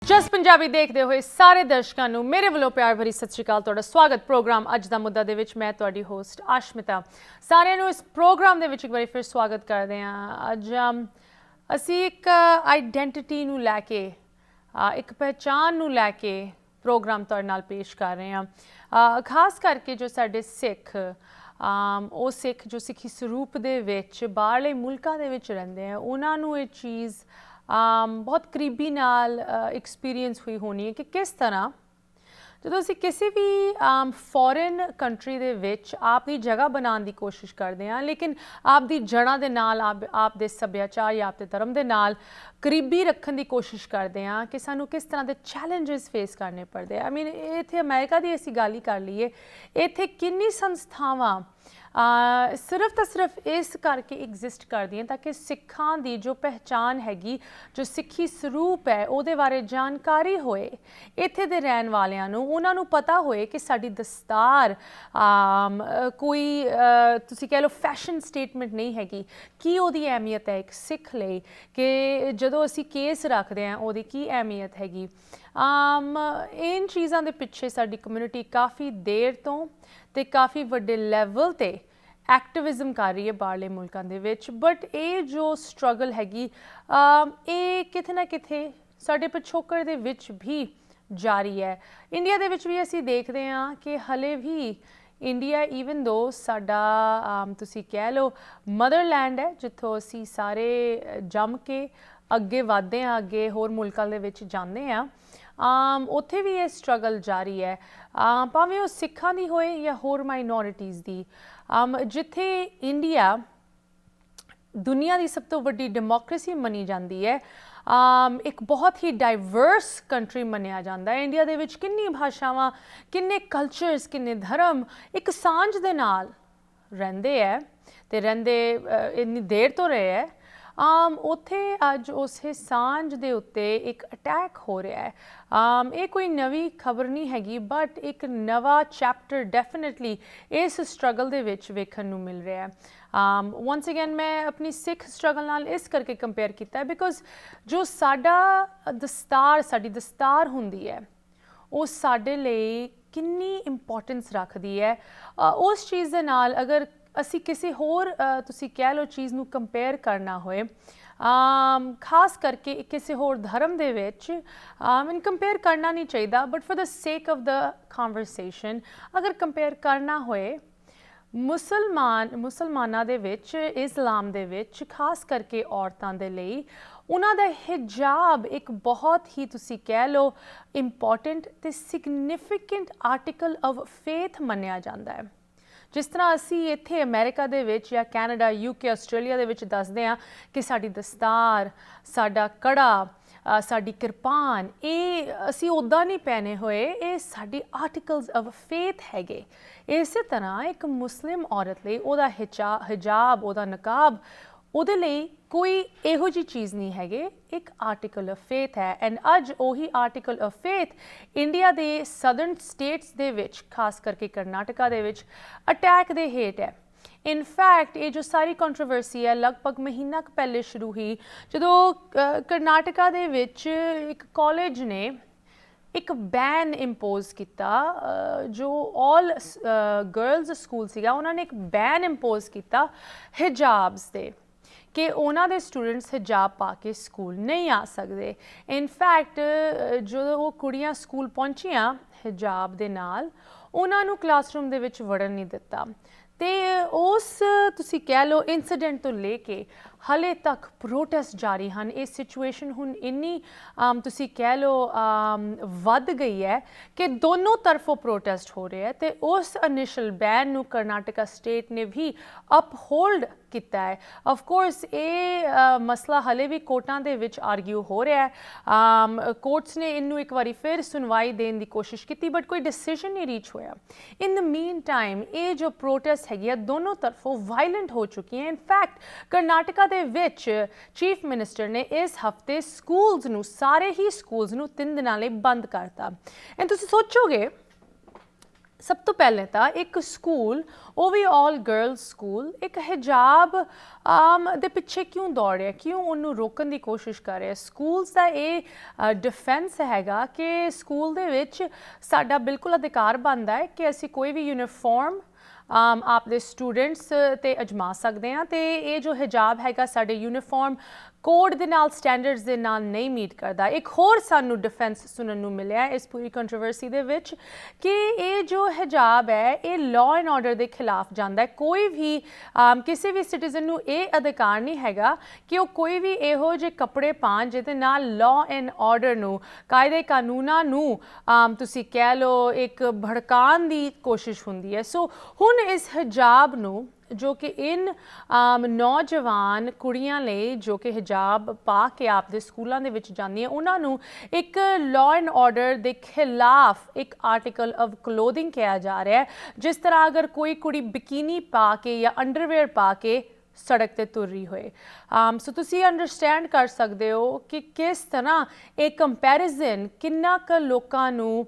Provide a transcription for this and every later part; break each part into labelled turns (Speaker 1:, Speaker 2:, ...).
Speaker 1: ਜਸ ਪੰਜਾਬੀ ਦੇਖਦੇ ਹੋਏ ਸਾਰੇ ਦਰਸ਼ਕਾਂ ਨੂੰ ਮੇਰੇ ਵੱਲੋਂ ਪਿਆਰ ਭਰੀ ਸਤਿ ਸ਼੍ਰੀ ਅਕਾਲ। ਤੁਹਾਡਾ ਸਵਾਗਤ ਪ੍ਰੋਗਰਾਮ ਅੱਜ ਦਾ ਮੁੱਦਾ ਦੇ ਵਿੱਚ। ਮੈਂ ਤੁਹਾਡੀ ਹੋਸਟ ਆਸ਼ਮਿਤਾ, ਸਾਰਿਆਂ ਨੂੰ ਇਸ ਪ੍ਰੋਗਰਾਮ ਦੇ ਵਿੱਚ ਇੱਕ ਵਾਰੀ ਫਿਰ ਸਵਾਗਤ ਕਰਦੇ ਹਾਂ। ਅੱਜ ਅਸੀਂ ਇੱਕ ਆਈਡੈਂਟਿਟੀ ਨੂੰ ਲੈ ਕੇ, ਇੱਕ ਪਹਿਚਾਨ ਨੂੰ ਲੈ ਕੇ ਪ੍ਰੋਗਰਾਮ ਤੁਹਾਡੇ ਨਾਲ ਪੇਸ਼ ਕਰ ਰਹੇ ਹਾਂ। ਖਾਸ ਕਰਕੇ ਜੋ ਸਾਡੇ ਸਿੱਖ, ਉਹ ਸਿੱਖ ਜੋ ਸਿੱਖੀ ਸਰੂਪ ਦੇ ਵਿੱਚ ਬਾਹਰਲੇ ਮੁਲਕਾਂ ਦੇ ਵਿੱਚ ਰਹਿੰਦੇ ਆ, ਉਹਨਾਂ ਨੂੰ ਇਹ ਚੀਜ਼ ਬਹੁਤ ਕਰੀਬੀ ਨਾਲ ਐਕਸਪੀਰੀਅੰਸ ਹੋਈ ਹੋਣੀ ਹੈ ਕਿ ਕਿਸ ਤਰ੍ਹਾਂ ਜਦੋਂ ਅਸੀਂ ਕਿਸੇ ਵੀ ਫੋਰਨ ਕੰਟਰੀ ਦੇ ਵਿੱਚ ਆਪ ਦੀ ਜਗ੍ਹਾ ਬਣਾਉਣ ਦੀ ਕੋਸ਼ਿਸ਼ ਕਰਦੇ ਹਾਂ, ਲੇਕਿਨ ਆਪ ਦੀ ਜੜ੍ਹਾਂ ਦੇ ਨਾਲ, ਆਪ ਦੇ ਸੱਭਿਆਚਾਰ ਜਾਂ ਆਪ ਦੇ ਧਰਮ ਦੇ ਨਾਲ ਕਰੀਬੀ ਰੱਖਣ ਦੀ ਕੋਸ਼ਿਸ਼ ਕਰਦੇ ਹਾਂ ਕਿ ਸਾਨੂੰ ਕਿਸ ਤਰ੍ਹਾਂ ਦੇ ਚੈਲੰਜਸ ਫੇਸ ਕਰਨੇ ਪੜਦੇ ਆ। ਆਈ ਮੀਨ ਇੱਥੇ ਅਮਰੀਕਾ ਦੀ ਅਸੀਂ ਗੱਲ ਹੀ ਕਰ ਲਈਏ, ਇੱਥੇ ਕਿੰਨੀ ਸੰਸਥਾਵਾਂ ਸਿਰਫ ਤਾਂ ਸਿਰਫ ਇਸ ਕਰਕੇ ਐਗਜ਼ਿਸਟ ਕਰਦੀਆਂ ਤਾਂ ਕਿ ਸਿੱਖਾਂ ਦੀ ਜੋ ਪਹਿਚਾਨ ਹੈਗੀ, ਜੋ ਸਿੱਖੀ ਸਰੂਪ ਹੈ, ਉਹਦੇ ਬਾਰੇ ਜਾਣਕਾਰੀ ਹੋਏ ਇੱਥੇ ਦੇ ਰਹਿਣ ਵਾਲਿਆਂ ਨੂੰ। ਉਹਨਾਂ ਨੂੰ ਪਤਾ ਹੋਏ ਕਿ ਸਾਡੀ ਦਸਤਾਰ ਕੋਈ ਤੁਸੀਂ ਕਹਿ ਲਓ ਫੈਸ਼ਨ ਸਟੇਟਮੈਂਟ ਨਹੀਂ ਹੈਗੀ, ਕੀ ਉਹਦੀ ਅਹਿਮੀਅਤ ਹੈ ਇੱਕ ਸਿੱਖ ਲਈ, ਕਿ ਜਦੋਂ ਅਸੀਂ ਕੇਸ ਰੱਖਦੇ ਹਾਂ ਉਹਦੀ ਕੀ ਅਹਿਮੀਅਤ ਹੈਗੀ। ਇਨ ਚੀਜ਼ਾਂ ਦੇ ਪਿੱਛੇ ਸਾਡੀ ਕਮਿਊਨਿਟੀ ਕਾਫੀ ਦੇਰ ਤੋਂ ਤੇ ਕਾਫੀ ਵੱਡੇ ਲੈਵਲ ਤੇ ਐਕਟਿਵਿਜ਼ਮ ਕਰ ਰਹੀ ਹੈ ਬਾਹਰਲੇ ਮੁਲਕਾਂ ਦੇ ਵਿੱਚ। ਬਟ ਇਹ ਜੋ ਸਟਰਗਲ ਹੈਗੀ, ਇਹ ਕਿਤੇ ਨਾ ਕਿਤੇ ਸਾਡੇ ਪਿਛੋਕੜ ਦੇ ਵਿੱਚ ਵੀ ਜਾਰੀ ਹੈ। ਇੰਡੀਆ ਦੇ ਵਿੱਚ ਵੀ ਅਸੀਂ ਦੇਖਦੇ ਹਾਂ ਕਿ ਹਲੇ ਵੀ ਇੰਡੀਆ ਈਵਨ ਦੋ ਸਾਡਾ ਤੁਸੀਂ ਕਹਿ ਲਓ ਮਦਰਲੈਂਡ ਹੈ, ਜਿੱਥੋਂ ਅਸੀਂ ਸਾਰੇ ਜੰਮ ਕੇ ਅੱਗੇ ਵਧਦੇ ਹਾਂ, ਅੱਗੇ ਹੋਰ ਮੁਲਕਾਂ ਦੇ ਵਿੱਚ ਜਾਂਦੇ ਹਾਂ, ਉੱਥੇ ਵੀ ਇਹ ਸਟਰਗਲ ਜਾਰੀ ਹੈ, ਭਾਵੇਂ ਉਹ ਸਿੱਖਾਂ ਦੀ ਹੋਏ ਜਾਂ ਹੋਰ ਮਾਈਨੋਰਿਟੀਜ਼ ਦੀ। ਜਿੱਥੇ ਇੰਡੀਆ ਦੁਨੀਆ ਦੀ ਸਭ ਤੋਂ ਵੱਡੀ ਡੈਮੋਕ੍ਰੇਸੀ ਮੰਨੀ ਜਾਂਦੀ ਹੈ, ਇੱਕ ਬਹੁਤ ਹੀ ਡਾਈਵਰਸ ਕੰਟਰੀ ਮੰਨਿਆ ਜਾਂਦਾ ਹੈ। ਇੰਡੀਆ ਦੇ ਵਿੱਚ ਕਿੰਨੀ ਭਾਸ਼ਾਵਾਂ, ਕਿੰਨੇ ਕਲਚਰਸ, ਕਿੰਨੇ ਧਰਮ ਇੱਕ ਸਾਂਝ ਦੇ ਨਾਲ ਰਹਿੰਦੇ ਹੈ ਅਤੇ ਰਹਿੰਦੇ ਇੰਨੀ ਦੇਰ ਤੋਂ ਰਹੇ ਹੈ। ਉੱਥੇ ਅੱਜ ਉਸੇ ਸਾਂਝ ਦੇ ਉੱਤੇ ਇੱਕ ਅਟੈਕ ਹੋ ਰਿਹਾ ਹੈ। ਇਹ ਕੋਈ ਨਵੀਂ ਖਬਰ ਨਹੀਂ ਹੈਗੀ, ਬਟ ਇੱਕ ਨਵਾਂ ਚੈਪਟਰ ਡੈਫੀਨੇਟਲੀ ਇਸ ਸਟਰਗਲ ਦੇ ਵਿੱਚ ਵੇਖਣ ਨੂੰ ਮਿਲ ਰਿਹਾ ਹੈ। ਵਨਸ ਅਗੇਨ ਮੈਂ ਆਪਣੀ ਸਿੱਖ ਸਟਰਗਲ ਨਾਲ ਇਸ ਕਰਕੇ ਕੰਪੇਅਰ ਕੀਤਾ ਬਿਕੋਜ਼ ਜੋ ਸਾਡਾ ਦਸਤਾਰ, ਸਾਡੀ ਦਸਤਾਰ ਹੁੰਦੀ ਹੈ, ਉਹ ਸਾਡੇ ਲਈ ਕਿੰਨੀ ਇੰਪੋਰਟੈਂਸ ਰੱਖਦੀ ਹੈ। ਉਸ ਚੀਜ਼ ਦੇ ਨਾਲ ਅਗਰ ਅਸੀਂ ਕਿਸੇ ਹੋਰ ਤੁਸੀਂ ਕਹਿ ਲਓ ਚੀਜ਼ ਨੂੰ ਕੰਪੇਅਰ ਕਰਨਾ ਹੋਏ, ਖਾਸ ਕਰਕੇ ਕਿਸੇ ਹੋਰ ਧਰਮ ਦੇ ਵਿੱਚ, ਮੈਨੂੰ ਕੰਪੇਅਰ ਕਰਨਾ ਨਹੀਂ ਚਾਹੀਦਾ, ਬਟ ਫॉर द ਸੇਕ ਆਫ द ਕਨਵਰਸੇਸ਼ਨ ਅਗਰ ਕੰਪੇਅਰ ਕਰਨਾ ਹੋਏ, ਮੁਸਲਮਾਨਾਂ ਦੇ ਵਿੱਚ, ਇਸਲਾਮ ਦੇ ਵਿੱਚ ਖਾਸ ਕਰਕੇ ਔਰਤਾਂ ਦੇ ਲਈ ਉਹਨਾਂ ਦਾ ਹਿਜਾਬ ਇੱਕ ਬਹੁਤ ਹੀ ਤੁਸੀਂ ਕਹਿ ਲਓ ਇੰਪੋਰਟੈਂਟ ਅਤੇ ਸਿਗਨੀਫਿਕੈਂਟ ਆਰਟੀਕਲ ਆਫ ਫੇਥ ਮੰਨਿਆ ਜਾਂਦਾ ਹੈ। ਜਿਸ ਤਰ੍ਹਾਂ ਅਸੀਂ ਇੱਥੇ ਅਮਰੀਕਾ ਦੇ ਵਿੱਚ ਜਾਂ ਕੈਨੇਡਾ, UK, ਆਸਟ੍ਰੇਲੀਆ ਦੇ ਵਿੱਚ ਦੱਸਦੇ ਹਾਂ ਕਿ ਸਾਡੀ ਦਸਤਾਰ, ਸਾਡਾ ਕੜਾ, ਸਾਡੀ ਕਿਰਪਾਨ, ਇਹ ਅਸੀਂ ਉੱਦਾਂ ਨਹੀਂ ਪਹਿਨੇ ਹੋਏ, ਇਹ ਸਾਡੀ ਆਰਟੀਕਲਸ ਆਫ ਫੇਥ ਹੈਗੇ। ਇਸੇ ਤਰ੍ਹਾਂ ਇੱਕ ਮੁਸਲਿਮ ਔਰਤ ਲਈ ਉਹਦਾ ਹਿਜਾਬ, ਉਹਦਾ ਨਕਾਬ, ਉਹਦੇ ਲਈ ਕੋਈ ਇਹੋ ਜਿਹੀ ਚੀਜ਼ ਨਹੀਂ ਹੈਗੇ, ਇੱਕ ਆਰਟੀਕਲ ਆਫ ਫੇਥ ਹੈ। ਐਂਡ ਅੱਜ ਉਹੀ ਆਰਟੀਕਲ ਆਫ ਫੇਥ ਇੰਡੀਆ ਦੇ ਸਦਰਨ ਸਟੇਟਸ ਦੇ ਵਿੱਚ, ਖਾਸ ਕਰਕੇ ਕਰਨਾਟਕਾ ਦੇ ਵਿੱਚ ਅਟੈਕ ਦੇ ਹੇਠ ਹੈ। ਇਨਫੈਕਟ ਇਹ ਜੋ ਸਾਰੀ ਕੰਟਰੋਵਰਸੀ ਹੈ ਲਗਭਗ ਮਹੀਨਾ ਕੁ ਪਹਿਲੇ ਸ਼ੁਰੂ ਹੋਈ, ਜਦੋਂ ਕਰਨਾਟਕਾ ਦੇ ਵਿੱਚ ਇੱਕ ਕਾਲਜ ਨੇ ਇੱਕ ਬੈਨ ਇੰਪੋਜ਼ ਕੀਤਾ, ਜੋ ਆਲ ਗਰਲਜ਼ ਸਕੂਲ ਸੀਗਾ, ਉਹਨਾਂ ਨੇ ਇੱਕ ਬੈਨ ਇੰਪੋਜ਼ ਕੀਤਾ ਹਿਜਾਬਸ 'ਤੇ, ਕਿ ਉਹਨਾਂ ਦੇ ਸਟੂਡੈਂਟਸ ਹਿਜਾਬ ਪਾ ਕੇ ਸਕੂਲ ਨਹੀਂ ਆ ਸਕਦੇ। ਇਨਫੈਕਟ ਜਦੋਂ ਉਹ ਕੁੜੀਆਂ ਸਕੂਲ ਪਹੁੰਚੀਆਂ ਹਿਜਾਬ ਦੇ ਨਾਲ, ਉਹਨਾਂ ਨੂੰ ਕਲਾਸਰੂਮ ਦੇ ਵਿੱਚ ਵੜਨ ਨਹੀਂ ਦਿੱਤਾ। ਅਤੇ ਉਸ ਤੁਸੀਂ ਕਹਿ ਲਓ ਇੰਸੀਡੈਂਟ ਤੋਂ ਲੈ ਕੇ ਹਾਲੇ ਤੱਕ ਪ੍ਰੋਟੈਸਟ ਜਾਰੀ ਹਨ। ਇਹ ਸਿਚੁਏਸ਼ਨ ਹੁਣ ਇੰਨੀ ਤੁਸੀਂ ਕਹਿ ਲਓ ਵੱਧ ਗਈ ਹੈ ਕਿ ਦੋਨੋਂ ਤਰਫੋਂ ਪ੍ਰੋਟੈਸਟ ਹੋ ਰਿਹਾ ਹੈ, ਅਤੇ ਉਸ ਇਨੀਸ਼ੀਅਲ ਬੈਨ ਨੂੰ ਕਰਨਾਟਕਾ ਸਟੇਟ ਨੇ ਵੀ ਅਪਹੋਲਡ ਕੀਤਾ ਹੈ। ਆਫ ਕੋਰਸ ਇਹ ਮਸਲਾ ਹਲੇ ਵੀ ਕੋਰਟਾਂ ਦੇ ਵਿੱਚ ਆਰਗਿਊ ਹੋ ਰਿਹਾ ਹੈ। ਕੋਰਟਸ ਨੇ ਇਹਨੂੰ ਇੱਕ ਵਾਰੀ ਫਿਰ ਸੁਣਵਾਈ ਦੇਣ ਦੀ ਕੋਸ਼ਿਸ਼ ਕੀਤੀ, ਬਟ ਕੋਈ ਡਿਸੀਜਨ ਨਹੀਂ ਰੀਚ ਹੋਇਆ। ਇਨ ਦ ਮੀਨ ਟਾਈਮ ਇਹ ਜੋ ਪ੍ਰੋਟੈਸਟ ਹੈਗੀ ਆ ਦੋਨੋਂ ਤਰਫੋਂ ਵਾਇਲੈਂਟ ਹੋ ਚੁੱਕੀ ਹੈ। ਇਨਫੈਕਟ ਕਰਨਾਟਕਾ ਦੇ ਵਿੱਚ ਚੀਫ ਮਿਨਿਸਟਰ ਨੇ ਇਸ ਹਫਤੇ ਸਕੂਲਸ ਨੂੰ, ਸਾਰੇ ਹੀ ਸਕੂਲਸ ਨੂੰ 3 ਦਿਨਾਂ ਲਈ ਬੰਦ ਕਰਤਾ। ਐਂਡ ਤੁਸੀਂ ਸੋਚੋਗੇ ਸਭ ਤੋਂ ਪਹਿਲੇ ਤਾਂ ਇੱਕ ਸਕੂਲ, ਉਹ ਵੀ ਆਲ ਗਰਲਸ ਸਕੂਲ, ਇੱਕ ਹਿਜਾਬ ਦੇ ਪਿੱਛੇ ਕਿਉਂ ਦੌੜ ਰਿਹਾ, ਕਿਉਂ ਉਹਨੂੰ ਰੋਕਣ ਦੀ ਕੋਸ਼ਿਸ਼ ਕਰ ਰਿਹਾ? ਸਕੂਲਸ ਦਾ ਇਹ ਡਿਫੈਂਸ ਹੈਗਾ ਕਿ ਸਕੂਲ ਦੇ ਵਿੱਚ ਸਾਡਾ ਬਿਲਕੁਲ ਅਧਿਕਾਰ ਬਣਦਾ ਹੈ ਕਿ ਅਸੀਂ ਕੋਈ ਵੀ ਯੂਨੀਫਾਰਮ ਆਪਦੇ ਸਟੂਡੈਂਟਸ ਤੇ ਅਜਮਾ ਸਕਦੇ ਹਾਂ, ਤੇ ਇਹ ਜੋ ਹਿਜਾਬ ਹੈਗਾ ਸਾਡੇ ਯੂਨੀਫਾਰਮ ਕੋਡ ਦੇ ਨਾਲ, ਸਟੈਂਡਰਡਸ ਦੇ ਨਾਲ ਨਹੀਂ ਮੀਟ ਕਰਦਾ। ਇੱਕ ਹੋਰ ਸਾਨੂੰ ਡਿਫੈਂਸ ਸੁਣਨ ਨੂੰ ਮਿਲਿਆ ਇਸ ਪੂਰੀ ਕੰਟਰੋਵਰਸੀ ਦੇ ਵਿੱਚ ਕਿ ਇਹ ਜੋ ਹਿਜਾਬ ਹੈ ਇਹ ਲਾਅ ਐਂਡ ਆਰਡਰ ਦੇ ਖਿਲਾਫ ਜਾਂਦਾ ਹੈ। ਕੋਈ ਵੀ ਕਿਸੇ ਵੀ ਸਿਟੀਜ਼ਨ ਨੂੰ ਇਹ ਅਧਿਕਾਰ ਨਹੀਂ ਹੈਗਾ ਕਿ ਉਹ ਕੋਈ ਵੀ ਇਹੋ ਜਿਹੇ ਕੱਪੜੇ ਪਾਉਣ ਜਿਹਦੇ ਨਾਲ ਲਾਅ ਐਂਡ ਆਰਡਰ ਨੂੰ, ਕਾਇਦੇ ਕਾਨੂੰਨਾਂ ਨੂੰ ਤੁਸੀਂ ਕਹਿ ਲਓ ਇੱਕ ਭੜਕਾਉਣ ਦੀ ਕੋਸ਼ਿਸ਼ ਹੁੰਦੀ ਹੈ। ਸੋ ਹੁਣ ਇਸ ਹਿਜਾਬ ਨੂੰ, ਜੋ ਕਿ ਇਨ ਨੌਜਵਾਨ ਕੁੜੀਆਂ ਲਈ ਜੋ ਕਿ ਹਿਜਾਬ ਪਾ ਕੇ ਆਪਦੇ ਸਕੂਲਾਂ ਦੇ ਵਿੱਚ ਜਾਂਦੀਆਂ, ਉਹਨਾਂ ਨੂੰ ਇੱਕ ਲਾਅ ਐਂਡ ਆਰਡਰ ਦੇ ਖਿਲਾਫ ਇੱਕ ਆਰਟੀਕਲ ਆਫ ਕਲੋਥਿੰਗ ਕਿਹਾ ਜਾ ਰਿਹਾ ਹੈ। ਜਿਸ ਤਰ੍ਹਾਂ ਅਗਰ ਕੋਈ ਕੁੜੀ ਬਿਕੀਨੀ ਪਾ ਕੇ ਜਾਂ ਅੰਡਰਵੇਅਰ ਪਾ ਕੇ ਸੜਕ ਤੇ ਤੁਰ ਰਹੀ ਹੋਏ, ਸੋ ਤੁਸੀਂ ਅੰਡਰਸਟੈਂਡ ਕਰ ਸਕਦੇ ਹੋ ਕਿ ਕਿਸ ਤਰ੍ਹਾਂ ਇਹ ਕੰਪੈਰੀਜ਼ਨ ਕਿੰਨਾ ਕੁ ਲੋਕਾਂ ਨੂੰ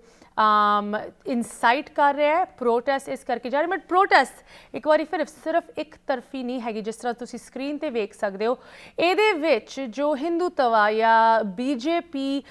Speaker 1: ਇਨਸਾਈਟ ਕਰ ਰਿਹਾ ਹੈ। ਪ੍ਰੋਟੈਸਟ ਇਸ ਕਰਕੇ ਜਾ ਰਹੇ, ਬਟ ਪ੍ਰੋਟੈਸਟ ਇੱਕ ਵਾਰੀ ਫਿਰ ਸਿਰਫ ਇੱਕ ਤਰਫੀ ਨਹੀਂ ਹੈਗੀ। ਜਿਸ ਤਰ੍ਹਾਂ ਤੁਸੀਂ ਸਕਰੀਨ ਤੇ ਵੇਖ ਸਕਦੇ ਹੋ, ਇਹਦੇ ਵਿੱਚ ਜੋ ਹਿੰਦੂਤਵਾ ਜਾਂ ਬੀਜੇਪੀ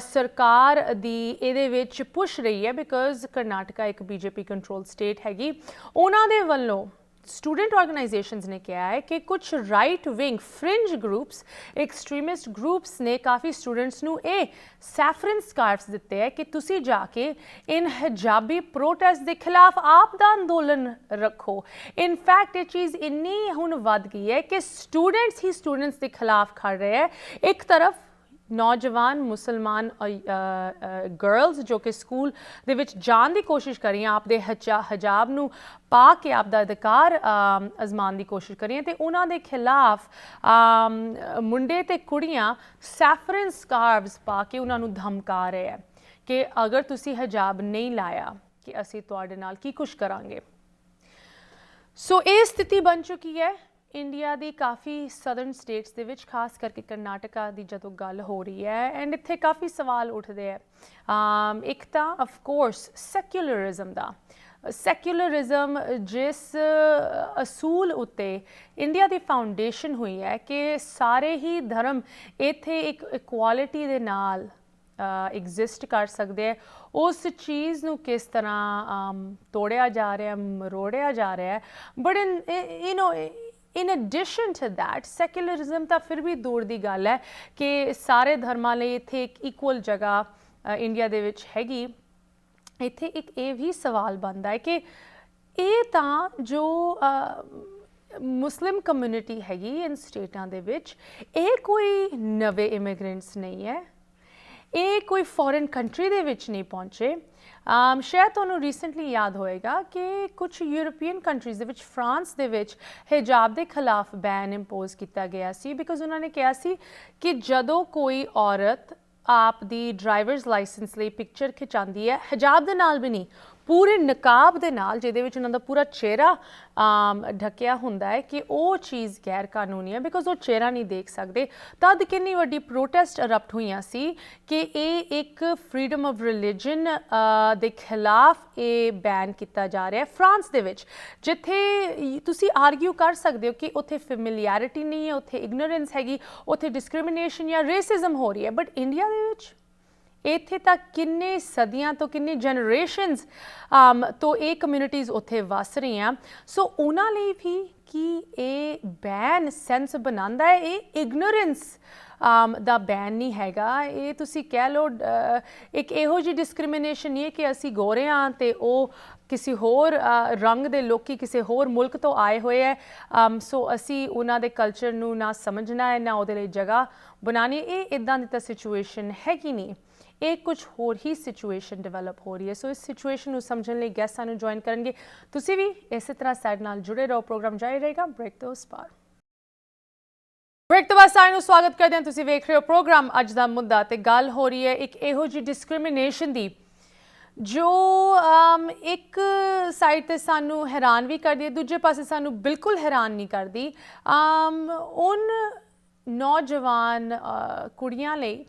Speaker 1: ਸਰਕਾਰ ਦੀ ਇਹਦੇ ਵਿੱਚ ਪੁਸ਼ ਰਹੀ ਹੈ, ਬਿਕਾਜ਼ ਕਰਨਾਟਕਾ ਇੱਕ ਬੀਜੇਪੀ ਕੰਟਰੋਲ ਸਟੇਟ ਹੈਗੀ, ਉਹਨਾਂ ਦੇ ਵੱਲੋਂ स्टूडेंट ऑर्गेनाइजेशंस ने कहा है कि कुछ right wing fringe groups, extremist groups ने काफ़ी स्टूडेंट्स नू ये सैफरन स्कार्फ्स दिते है कि तुसी जाके इन हिजाबी प्रोटेस्ट के खिलाफ आप दा अंदोलन रखो। इनफैक्ट ये चीज़ इन्नी हुण वध गई है कि स्टूडेंट्स ही स्टूडेंट्स के खिलाफ खड़ रहे हैं। एक तरफ नौजवान मुसलमान गर्ल्स जो कि स्कूल ਦੇ ਵਿੱਚ ਜਾਣ ਦੀ ਕੋਸ਼ਿਸ਼ ਕਰ ਰਹੀਆਂ, ਆਪਦੇ ਹਿਜਾਬ ਨੂੰ ਪਾ ਕੇ ਆਪਦਾ ਅਧਿਕਾਰ ਅਜ਼ਮਾਉਣ ਦੀ ਕੋਸ਼ਿਸ਼ ਕਰ ਰਹੀਆਂ, ਤੇ ਉਹਨਾਂ ਦੇ ਖਿਲਾਫ ਮੁੰਡੇ ਤੇ ਕੁੜੀਆਂ ਸੈਫਰਨ ਸਕਾਰਵਸ ਪਾ ਕੇ ਉਹਨਾਂ ਨੂੰ ਧਮਕਾ ਰਹੇ ਹੈ ਕਿ ਅਗਰ ਤੁਸੀਂ ਹਿਜਾਬ ਨਹੀਂ ਲਾਇਆ ਕਿ ਅਸੀਂ ਤੁਹਾਡੇ ਨਾਲ ਕੀ ਕੁਛ ਕਰਾਂਗੇ। ਸੋ ਇਹ ਸਥਿਤੀ ਬਣ ਚੁੱਕੀ ਹੈ ਇੰਡੀਆ ਦੀ ਕਾਫੀ ਸਦਰਨ ਸਟੇਟਸ ਦੇ ਵਿੱਚ, ਖਾਸ ਕਰਕੇ ਕਰਨਾਟਕਾ ਦੀ ਜਦੋਂ ਗੱਲ ਹੋ ਰਹੀ ਹੈ, ਐਂਡ ਇੱਥੇ ਕਾਫੀ ਸਵਾਲ ਉੱਠਦੇ ਹੈ। ਇੱਕ ਤਾਂ of course secularism the, secularism ਜਿਸ ਅਸੂਲ ਉੱਤੇ ਇੰਡੀਆ ਦੀ ਫਾਊਂਡੇਸ਼ਨ ਹੋਈ ਹੈ ਕਿ ਸਾਰੇ ਹੀ ਧਰਮ ਇੱਥੇ ਇੱਕ ਇਕੁਆਲਿਟੀ ਦੇ ਨਾਲ ਐਗਜ਼ਿਸਟ ਕਰ ਸਕਦੇ ਹੈ, ਉਸ ਚੀਜ਼ ਨੂੰ ਕਿਸ ਤਰ੍ਹਾਂ ਤੋੜਿਆ ਜਾ ਰਿਹਾ, ਮਰੋੜਿਆ ਜਾ ਰਿਹਾ ਹੈ। But in addition to that, secularism ਤਾਂ ਫਿਰ ਵੀ ਦੂਰ ਦੀ ਗੱਲ ਹੈ ਕਿ ਸਾਰੇ ਧਰਮਾਂ ਲਈ ਇੱਥੇ ਇੱਕ ਇਕੁਅਲ ਜਗ੍ਹਾ ਇੰਡੀਆ ਦੇ ਵਿੱਚ ਹੈਗੀ। ਇੱਥੇ ਇੱਕ ਇਹ ਵੀ ਸਵਾਲ ਬਣਦਾ ਹੈ ਕਿ ਇਹ ਤਾਂ ਜੋ ਮੁਸਲਿਮ ਕਮਿਊਨਿਟੀ ਹੈਗੀ ਇਨ ਸਟੇਟਾਂ ਦੇ ਵਿੱਚ, ਇਹ ਕੋਈ ਨਵੇਂ ਇਮੀਗ੍ਰੈਂਟਸ ਨਹੀਂ ਹੈ, ਇਹ ਕੋਈ ਫੋਰਨ ਕੰਟਰੀ ਦੇ ਵਿੱਚ ਨਹੀਂ ਪਹੁੰਚੇ। ਸ਼ਾਇਦ ਤੁਹਾਨੂੰ ਰੀਸੈਂਟਲੀ ਯਾਦ ਹੋਏਗਾ ਕਿ ਕੁਝ ਯੂਰਪੀਅਨ ਕੰਟਰੀਜ਼ ਦੇ ਵਿੱਚ, ਫਰਾਂਸ ਦੇ ਵਿੱਚ ਹਿਜਾਬ ਦੇ ਖਿਲਾਫ ਬੈਨ ਇੰਪੋਜ਼ ਕੀਤਾ ਗਿਆ ਸੀ, ਬਿਕਾਜ਼ ਉਹਨਾਂ ਨੇ ਕਿਹਾ ਸੀ ਕਿ ਜਦੋਂ ਕੋਈ ਔਰਤ ਆਪ ਦੀ ਡਰਾਈਵਰਸ ਲਾਇਸੈਂਸ ਲਈ ਪਿਕਚਰ ਖਿਚਾਉਂਦੀ ਹੈ ਹਿਜਾਬ ਦੇ ਨਾਲ ਵੀ ਨਹੀਂ, ਪੂਰੇ ਨਕਾਬ ਦੇ ਨਾਲ, ਜਿਹਦੇ ਵਿੱਚ ਉਹਨਾਂ ਦਾ ਪੂਰਾ ਚਿਹਰਾ ਢੱਕਿਆ ਹੁੰਦਾ ਹੈ, ਕਿ ਉਹ ਚੀਜ਼ ਗੈਰ ਕਾਨੂੰਨੀ ਹੈ ਬਿਕਾਜ਼ ਉਹ ਚਿਹਰਾ ਨਹੀਂ ਦੇਖ ਸਕਦੇ। ਤਦ ਕਿੰਨੀ ਵੱਡੀ ਪ੍ਰੋਟੈਸਟ ਅਰਪਟ ਹੋਈਆਂ ਸੀ ਕਿ ਇਹ ਇੱਕ ਫਰੀडम ਆਫ ਰਿਲੀਜਨ ਦੇ ਖਿਲਾਫ ਇਹ ਬੈਨ ਕੀਤਾ ਜਾ ਰਿਹਾ ਫਰਾਂਸ ਦੇ ਵਿੱਚ, ਜਿੱਥੇ ਤੁਸੀਂ ਆਰਗਿਊ ਕਰ ਸਕਦੇ ਹੋ ਕਿ ਉੱਥੇ ਫੈਮਿਲੀਅਰਿਟੀ ਨਹੀਂ ਹੈ, ਉੱਥੇ ਇਗਨੋਰੈਂਸ ਹੈਗੀ, ਉੱਥੇ ਡਿਸਕ੍ਰਿਮੀਨੇਸ਼ਨ ਜਾਂ ਰੇਸਿਜ਼ਮ ਹੋ ਰਹੀ ਹੈ। ਬਟ ਇੰਡੀਆ ਦੇ ਵਿੱਚ ਇੱਥੇ ਤੱਕ ਕਿੰਨੇ ਸਦੀਆਂ ਤੋਂ, ਕਿੰਨੇ ਜਨਰੇਸ਼ਨਸ ਤੋਂ ਇਹ ਕਮਿਊਨਿਟੀਜ਼ ਉੱਥੇ ਵਸ ਰਹੀਆਂ। ਸੋ ਉਹਨਾਂ ਲਈ ਵੀ ਕਿ ਇਹ ਬੈਨ ਸੈਂਸ ਬਣਾਉਂਦਾ ਹੈ, ਇਹ ਇਗਨੋਰੈਂਸ ਦਾ ਬੈਨ ਨਹੀਂ ਹੈਗਾ। ਇਹ ਤੁਸੀਂ ਕਹਿ ਲਓ ਇੱਕ ਇਹੋ ਜਿਹੀ ਡਿਸਕ੍ਰਿਮੀਨੇਸ਼ਨ ਨਹੀਂ ਹੈ ਕਿ ਅਸੀਂ ਗੋਰੇ ਹਾਂ ਅਤੇ ਉਹ ਕਿਸੇ ਹੋਰ ਰੰਗ ਦੇ ਲੋਕੀ ਕਿਸੇ ਹੋਰ ਮੁਲਕ ਤੋਂ ਆਏ ਹੋਏ ਹੈ, ਸੋ ਅਸੀਂ ਉਹਨਾਂ ਦੇ ਕਲਚਰ ਨੂੰ ਨਾ ਸਮਝਣਾ ਹੈ, ਨਾ ਉਹਦੇ ਲਈ ਜਗ੍ਹਾ ਬਣਾਉਣੀ। ਇਹ ਇੱਦਾਂ ਦੀ ਤਾਂ ਸਿਚੁਏਸ਼ਨ ਹੈਗੀ ਨਹੀਂ, ਇਹ ਕੁਝ ਹੋਰ ਹੀ ਸਿਚੁਏਸ਼ਨ ਡਿਵੈਲਪ ਹੋ ਰਹੀ ਹੈ। ਸੋ ਇਸ ਸਿਚੁਏਸ਼ਨ ਨੂੰ ਸਮਝਣ ਲਈ ਗੈਸਟ ਸਾਨੂੰ ਜੁਆਇਨ ਕਰਨਗੇ। ਤੁਸੀਂ ਵੀ ਇਸੇ ਤਰ੍ਹਾਂ ਸਾਡੇ ਨਾਲ ਜੁੜੇ ਰਹੋ, ਪ੍ਰੋਗਰਾਮ ਜਾਰੀ ਰਹੇਗਾ। ਬ੍ਰੇਕ ਤੋਂ ਉਸ ਪਾਰ। ਬ੍ਰੇਕ ਤੋਂ ਬਾਅਦ ਸਾਰਿਆਂ ਨੂੰ ਸਵਾਗਤ ਕਰਦੇ ਹਾਂ। ਤੁਸੀਂ ਵੇਖ ਰਹੇ ਹੋ ਪ੍ਰੋਗਰਾਮ ਅੱਜ ਦਾ ਮੁੱਦਾ, ਤੇ ਗੱਲ ਹੋ ਰਹੀ ਹੈ ਇੱਕ ਇਹੋ ਜਿਹੀ ਡਿਸਕ੍ਰਿਮੀਨੇਸ਼ਨ ਦੀ ਜੋ ਇੱਕ ਸਾਈਡ 'ਤੇ ਸਾਨੂੰ ਹੈਰਾਨ ਵੀ ਕਰਦੀ ਹੈ, ਦੂਜੇ ਪਾਸੇ ਸਾਨੂੰ ਬਿਲਕੁਲ ਹੈਰਾਨ ਨਹੀਂ ਕਰਦੀ। ਉਨ ਨੌਜਵਾਨ ਕੁੜੀਆਂ ਲਈ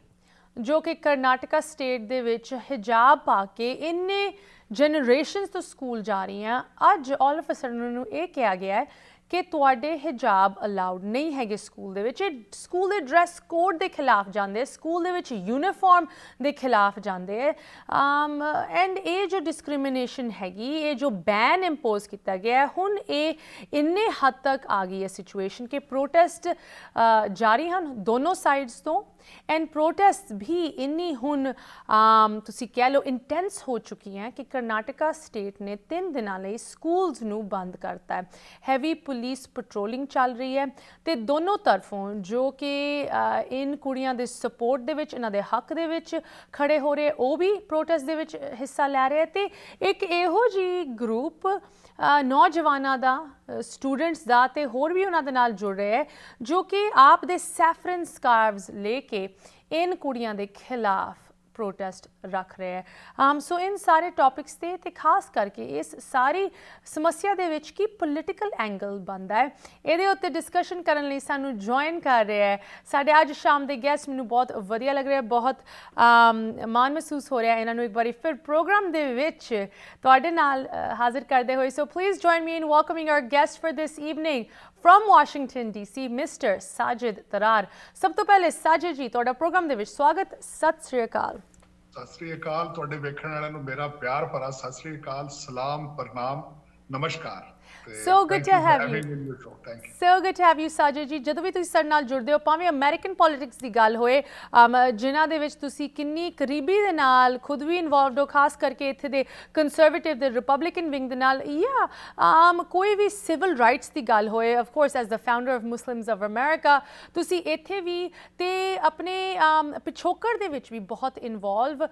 Speaker 1: ਜੋ ਕਿ ਕਰਨਾਟਕਾ ਸਟੇਟ ਦੇ ਵਿੱਚ ਹਿਜਾਬ ਪਾ ਕੇ ਇੰਨੇ ਜਨਰੇਸ਼ਨਸ ਤੋਂ ਸਕੂਲ ਜਾ ਰਹੀਆਂ, ਅੱਜ ਆਲ ਆਫ ਅ ਸਡਨ ਨੂੰ ਇਹ ਕਿਹਾ ਗਿਆ ਹੈ ਕਿ ਤੁਹਾਡੇ ਹਿਜਾਬ ਅਲਾਉਡ ਨਹੀਂ ਹੈਗੇ ਸਕੂਲ ਦੇ ਵਿੱਚ। ਇਹ ਸਕੂਲ ਦੇ ਡਰੈਸ ਕੋਡ ਦੇ ਖਿਲਾਫ ਜਾਂਦੇ, ਸਕੂਲ ਦੇ ਵਿੱਚ ਯੂਨੀਫਾਰਮ ਦੇ ਖਿਲਾਫ ਜਾਂਦੇ ਹੈ। ਐਂਡ ਇਹ ਜੋ ਡਿਸਕ੍ਰਿਮੀਨੇਸ਼ਨ ਹੈਗੀ, ਇਹ ਜੋ ਬੈਨ ਇੰਪੋਜ਼ ਕੀਤਾ ਗਿਆ ਹੈ, ਹੁਣ ਇਹ ਇੰਨੇ ਹੱਦ ਤੱਕ ਆ ਗਈ ਹੈ ਸਿਚੁਏਸ਼ਨ ਕਿ ਪ੍ਰੋਟੈਸਟ ਜਾਰੀ ਹਨ ਦੋਨੋਂ ਸਾਈਡਸ ਤੋਂ। ਐਂਡ ਪ੍ਰੋਟੈਸਟ ਵੀ ਇੰਨੀ ਹੁਣ ਤੁਸੀਂ ਕਹਿ ਲਓ ਇੰਟੈਂਸ ਹੋ ਚੁੱਕੀਆਂ ਕਿ ਕਰਨਾਟਕਾ ਸਟੇਟ ਨੇ 3 ਦਿਨਾਂ ਲਈ ਸਕੂਲਸ ਨੂੰ ਬੰਦ ਕਰਤਾ ਹੈ। ਹੈਵੀ ਪੁਲਿਸ ਪੈਟਰੋਲਿੰਗ ਚੱਲ ਰਹੀ ਹੈ ਤੇ ਦੋਨੋਂ ਤਰਫੋਂ ਜੋ ਕਿ ਇਨ ਕੁੜੀਆਂ ਦੇ ਸਪੋਰਟ ਦੇ ਵਿੱਚ, ਇਹਨਾਂ ਦੇ ਹੱਕ ਦੇ ਵਿੱਚ ਖੜੇ ਹੋ ਰਹੇ, ਉਹ ਵੀ ਪ੍ਰੋਟੈਸਟ ਦੇ ਵਿੱਚ ਹਿੱਸਾ ਲੈ ਰਹੇ। ਤੇ ਇੱਕ ਇਹੋ ਜਿਹੀ ਗਰੁੱਪ ਨੌਜਵਾਨਾਂ ਦਾ, ਸਟੂਡੈਂਟਸ ਦਾ ਤੇ ਹੋਰ ਵੀ ਉਹਨਾਂ ਦੇ ਨਾਲ ਜੁੜ ਰਹੇ ਹੈ ਜੋ ਕਿ ਆਪ ਦੇ ਸੈਫਰਨ ਸਕਾਰਵਸ ਲੈ ਕੇ ਇਨ ਕੁੜੀਆਂ ਦੇ ਖਿਲਾਫ ਪ੍ਰੋਟੈਸਟ ਰੱਖ ਰਹੇ ਹੈ। ਸੋ ਇਨ ਸਾਰੇ ਟੌਪਿਕਸ ਤੇ ਖਾਸ ਕਰਕੇ ਇਸ ਸਾਰੀ ਸਮੱਸਿਆ ਦੇ ਵਿੱਚ ਕੀ ਪੋਲੀਟੀਕਲ ਐਂਗਲ ਬਣਦਾ ਹੈ, ਇਹਦੇ ਉੱਤੇ ਡਿਸਕਸ਼ਨ ਕਰਨ ਲਈ ਸਾਨੂੰ ਜੁਆਇਨ ਕਰ ਰਿਹਾ ਹੈ ਸਾਡੇ ਅੱਜ ਸ਼ਾਮ ਦੇ ਗੈਸਟ। ਮੈਨੂੰ ਬਹੁਤ ਵਧੀਆ ਲੱਗ ਰਿਹਾ, ਬਹੁਤ ਮਾਣ ਮਹਿਸੂਸ ਹੋ ਰਿਹਾ ਇਹਨਾਂ ਨੂੰ ਇੱਕ ਵਾਰੀ ਫਿਰ ਪ੍ਰੋਗਰਾਮ ਦੇ ਵਿੱਚ ਤੁਹਾਡੇ ਨਾਲ ਹਾਜ਼ਰ ਕਰਦੇ ਹੋਏ। So please join me in welcoming our guest for this evening from Washington DC, Mr. Sajid Tarar। ਸਭ ਤੋਂ ਪਹਿਲੇ ਸਾਜਿਦ ਜੀ, ਤੁਹਾਡਾ ਪ੍ਰੋਗਰਾਮ ਦੇ ਵਿੱਚ ਸਵਾਗਤ। ਸਤਿ ਸ੍ਰੀ ਅਕਾਲ।
Speaker 2: ਸਤਿ ਸ੍ਰੀ ਅਕਾਲ। ਤੁਹਾਡੇ ਵੇਖਣ ਵਾਲਿਆਂ ਨੂੰ ਮੇਰਾ ਪਿਆਰ ਭਰਾ ਸਤਿ ਸ੍ਰੀ ਅਕਾਲ, ਸਲਾਮ, ਪ੍ਰਣਾਮ, ਨਮਸਕਾਰ।
Speaker 1: So good to have you. So good to have you, Sajid ji। ਜਦੋਂ ਵੀ ਤੁਸੀਂ ਸਾਡੇ ਨਾਲ ਜੁੜਦੇ ਹੋ, ਭਾਵੇਂ ਅਮਰੀਕਨ ਪੋਲਿਟਿਕਸ ਦੀ ਗੱਲ ਹੋਏ, ਜਿਨ੍ਹਾਂ ਦੇ ਵਿੱਚ ਤੁਸੀਂ ਕਿੰਨੀ ਕਰੀਬੀ ਦੇ ਨਾਲ ਖੁਦ ਵੀ ਇਨਵੋਲਵਡ ਹੋ, ਖਾਸ ਕਰਕੇ ਇੱਥੇ ਦੇ ਕੰਜ਼ਰਵੇਟਿਵ ਦੇ ਰਿਪਬਲਿਕਨ ਵਿੰਗ ਦੇ ਨਾਲ, ਜਾਂ ਕੋਈ ਵੀ ਸਿਵਲ ਰਾਈਟਸ ਦੀ ਗੱਲ ਹੋਏ, of course as the founder of Muslims of America, ਤੁਸੀਂ ਇੱਥੇ ਵੀ ਤੇ ਆਪਣੇ ਪਿਛੋਕੜ ਦੇ ਵਿੱਚ ਵੀ ਬਹੁਤ ਇਨਵੋਲਵ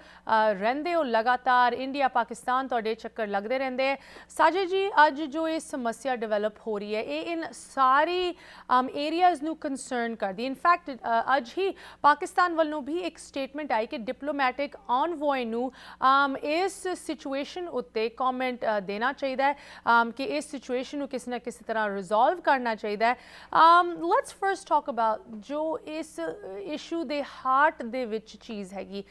Speaker 1: ਰਹਿੰਦੇ ਹੋ ਲਗਾਤਾਰ। ਇੰਡੀਆ ਪਾਕਿਸਤਾਨ ਤੁਹਾਡੇ ਚੱਕਰ ਲੱਗਦੇ ਰਹਿੰਦੇ ਹੈ। ਸਾਜਿਦ ਜੀ, ਅੱਜ ਜੋ ਇਹ ਸਮੱਸਿਆ ਡਿਵੈਲਪ ਹੋ ਰਹੀ ਹੈ, ਇਹ ਇਨ ਸਾਰੀ ਏਰੀਆਜ਼ ਨੂੰ ਕੰਸਰਨ ਕਰਦੀ। ਇਨਫੈਕਟ ਅੱਜ ਹੀ ਪਾਕਿਸਤਾਨ ਵੱਲੋਂ ਵੀ ਇੱਕ ਸਟੇਟਮੈਂਟ ਆਈ ਕਿ ਡਿਪਲੋਮੈਟਿਕ ਔਨਵੋਏ ਨੂੰ ਇਸ ਸਿਚੁਏਸ਼ਨ ਉੱਤੇ ਕਮੈਂਟ ਦੇਣਾ ਚਾਹੀਦਾ ਹੈ ਕਿ ਇਸ ਸਿਚੁਏਸ਼ਨ ਨੂੰ ਕਿਸੇ ਨਾ ਕਿਸੇ ਤਰ੍ਹਾਂ ਰਿਜ਼ੋਲਵ ਕਰਨਾ ਚਾਹੀਦਾ ਹੈ। ਲੈਟਸ ਫਰਸਟ ਟਾਕ ਅਬਾਊਟ ਜੋ ਇਸ ਇਸ਼ੂ ਦੇ ਹਾਰਟ ਦੇ ਵਿੱਚ ਚੀਜ਼ ਹੈਗੀ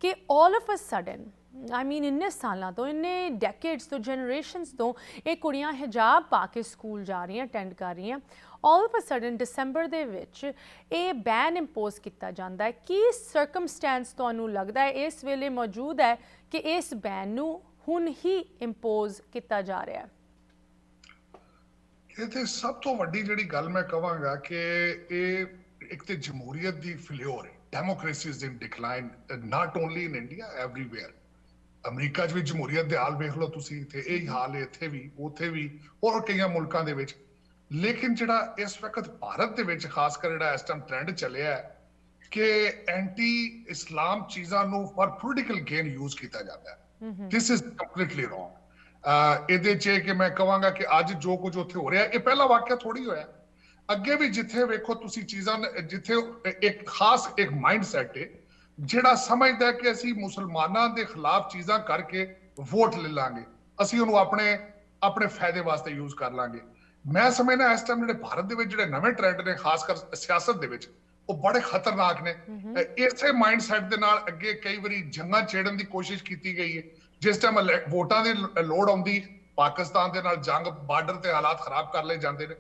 Speaker 1: ਕਿ all of a sudden, I mean ਇੰਨੇ ਸਾਲਾਂ ਤੋਂ, ਇੰਨੇ ਡੈਕੇਡਸ ਤੋਂ, ਜਨਰੇਸ਼ਨਸ ਤੋਂ ਇਹ ਕੁੜੀਆਂ ਹਿਜਾਬ ਪਾ ਕੇ ਸਕੂਲ ਜਾ ਰਹੀਆਂ, ਅਟੈਂਡ ਕਰ ਰਹੀਆਂ। ਆਲ ਆਫ ਅ ਸਡਨ ਦਸੰਬਰ ਦੇ ਵਿੱਚ ਇਹ ਬੈਨ ਇੰਪੋਜ਼ ਕੀਤਾ ਜਾਂਦਾ ਹੈ। ਕੀ ਸਰਕਮਸਟੈਂਸ ਤੁਹਾਨੂੰ ਲੱਗਦਾ ਹੈ ਇਸ ਵੇਲੇ ਮੌਜੂਦ ਹੈ ਕਿ ਇਸ ਬੈਨ ਨੂੰ ਹੁਣ ਹੀ ਇੰਪੋਜ਼ ਕੀਤਾ ਜਾ ਰਿਹਾ ਹੈ?
Speaker 2: ਇਹ ਤੇ ਸਭ ਤੋਂ ਵੱਡੀ ਜਿਹੜੀ ਗੱਲ ਮੈਂ ਕਹਾਂਗਾ ਕਿ ਇਹ ਇੱਕ ਤੇ ਜਮਹੂਰੀਅਤ ਦੀ ਫੇਲਿਓਰ ਹੈ। Democracy is in decline, not only in India, everywhere. America 'ਚ ਵੀ ਜਮਹੂਰੀਅਤ ਦੇ ਹਾਲ ਵੇਖ ਲਓ ਤੁਸੀਂ, ਤੇ ਇਹ ਹਾਲ ਹੈ ਇੱਥੇ ਵੀ, ਉੱਥੇ ਵੀ, ਹੋਰ ਕਈਆਂ ਮੁਲਕਾਂ ਦੇ ਵਿੱਚ। ਲੇਕਿਨ ਜਿਹੜਾ ਇਸ ਵਕਤ ਭਾਰਤ ਦੇ ਵਿੱਚ ਖਾਸ ਕਰ ਜਿਹੜਾ ਇਸ ਟਾਈਮ ਟ੍ਰੈਂਡ ਚੱਲਿਆ ਹੈ ਕਿ ਐਂਟੀ ਇਸਲਾਮ ਚੀਜ਼ਾਂ ਨੂੰ ਫॉर ਪੋਲੀਟੀਕਲ ਗੇਨ ਯੂਜ਼ ਕੀਤਾ ਜਾਂਦਾ ਹੈ। This is completely wrong. ਇਹਦੇ 'ਚ ਕਿ ਮੈਂ ਕਹਾਂਗਾ ਕਿ ਅੱਜ ਜੋ ਕੁਝ ਉੱਥੇ ਹੋ ਰਿਹਾ, ਇਹ ਪਹਿਲਾ ਵਾਕਿਆ ਥੋੜੀ ਹੋਇਆ। ਅੱਗੇ ਵੀ ਜਿੱਥੇ ਵੇਖੋ ਤੁਸੀਂ ਚੀਜ਼ਾਂ, ਜਿੱਥੇ ਇੱਕ ਖਾਸ ਇੱਕ ਮਾਈਂਡ ਸੈਟ ਹੈ ਜਿਹੜਾ ਸਮਝਦਾ ਕਿ ਅਸੀਂ ਮੁਸਲਮਾਨਾਂ ਦੇ ਖਿਲਾਫ ਚੀਜ਼ਾਂ ਕਰਕੇ ਵੋਟ ਲੈ ਲਾਂਗੇ, ਅਸੀਂ ਉਹਨੂੰ ਆਪਣੇ ਫਾਇਦੇ ਵਾਸਤੇ ਯੂਜ਼ ਕਰ ਲਾਂਗੇ। ਮੈਂ ਸਮਝਦਾ ਇਸ ਟਾਈਮ ਜਿਹੜੇ ਭਾਰਤ ਦੇ ਵਿੱਚ ਜਿਹੜੇ ਨਵੇਂ ਟ੍ਰੈਂਡ ਨੇ ਖਾਸ ਕਰ ਸਿਆਸਤ ਦੇ ਵਿੱਚ, ਉਹ ਬੜੇ ਖਤਰਨਾਕ ਨੇ। ਇਸੇ ਮਾਈਂਡ ਸੈਟ ਦੇ ਨਾਲ ਅੱਗੇ ਕਈ ਵਾਰੀ ਜੰਗਾਂ ਛੇੜਨ ਦੀ ਕੋਸ਼ਿਸ਼ ਕੀਤੀ ਗਈ ਹੈ। ਜਿਸ ਟਾਈਮ ਵੋਟਾਂ ਦੀ ਲੋੜ ਆਉਂਦੀ, ਪਾਕਿਸਤਾਨ ਦੇ ਨਾਲ ਜੰਗ, ਬਾਰਡਰ ਤੇ ਹਾਲਾਤ ਖਰਾਬ ਕਰ ਲਏ ਜਾਂਦੇ ਨੇ।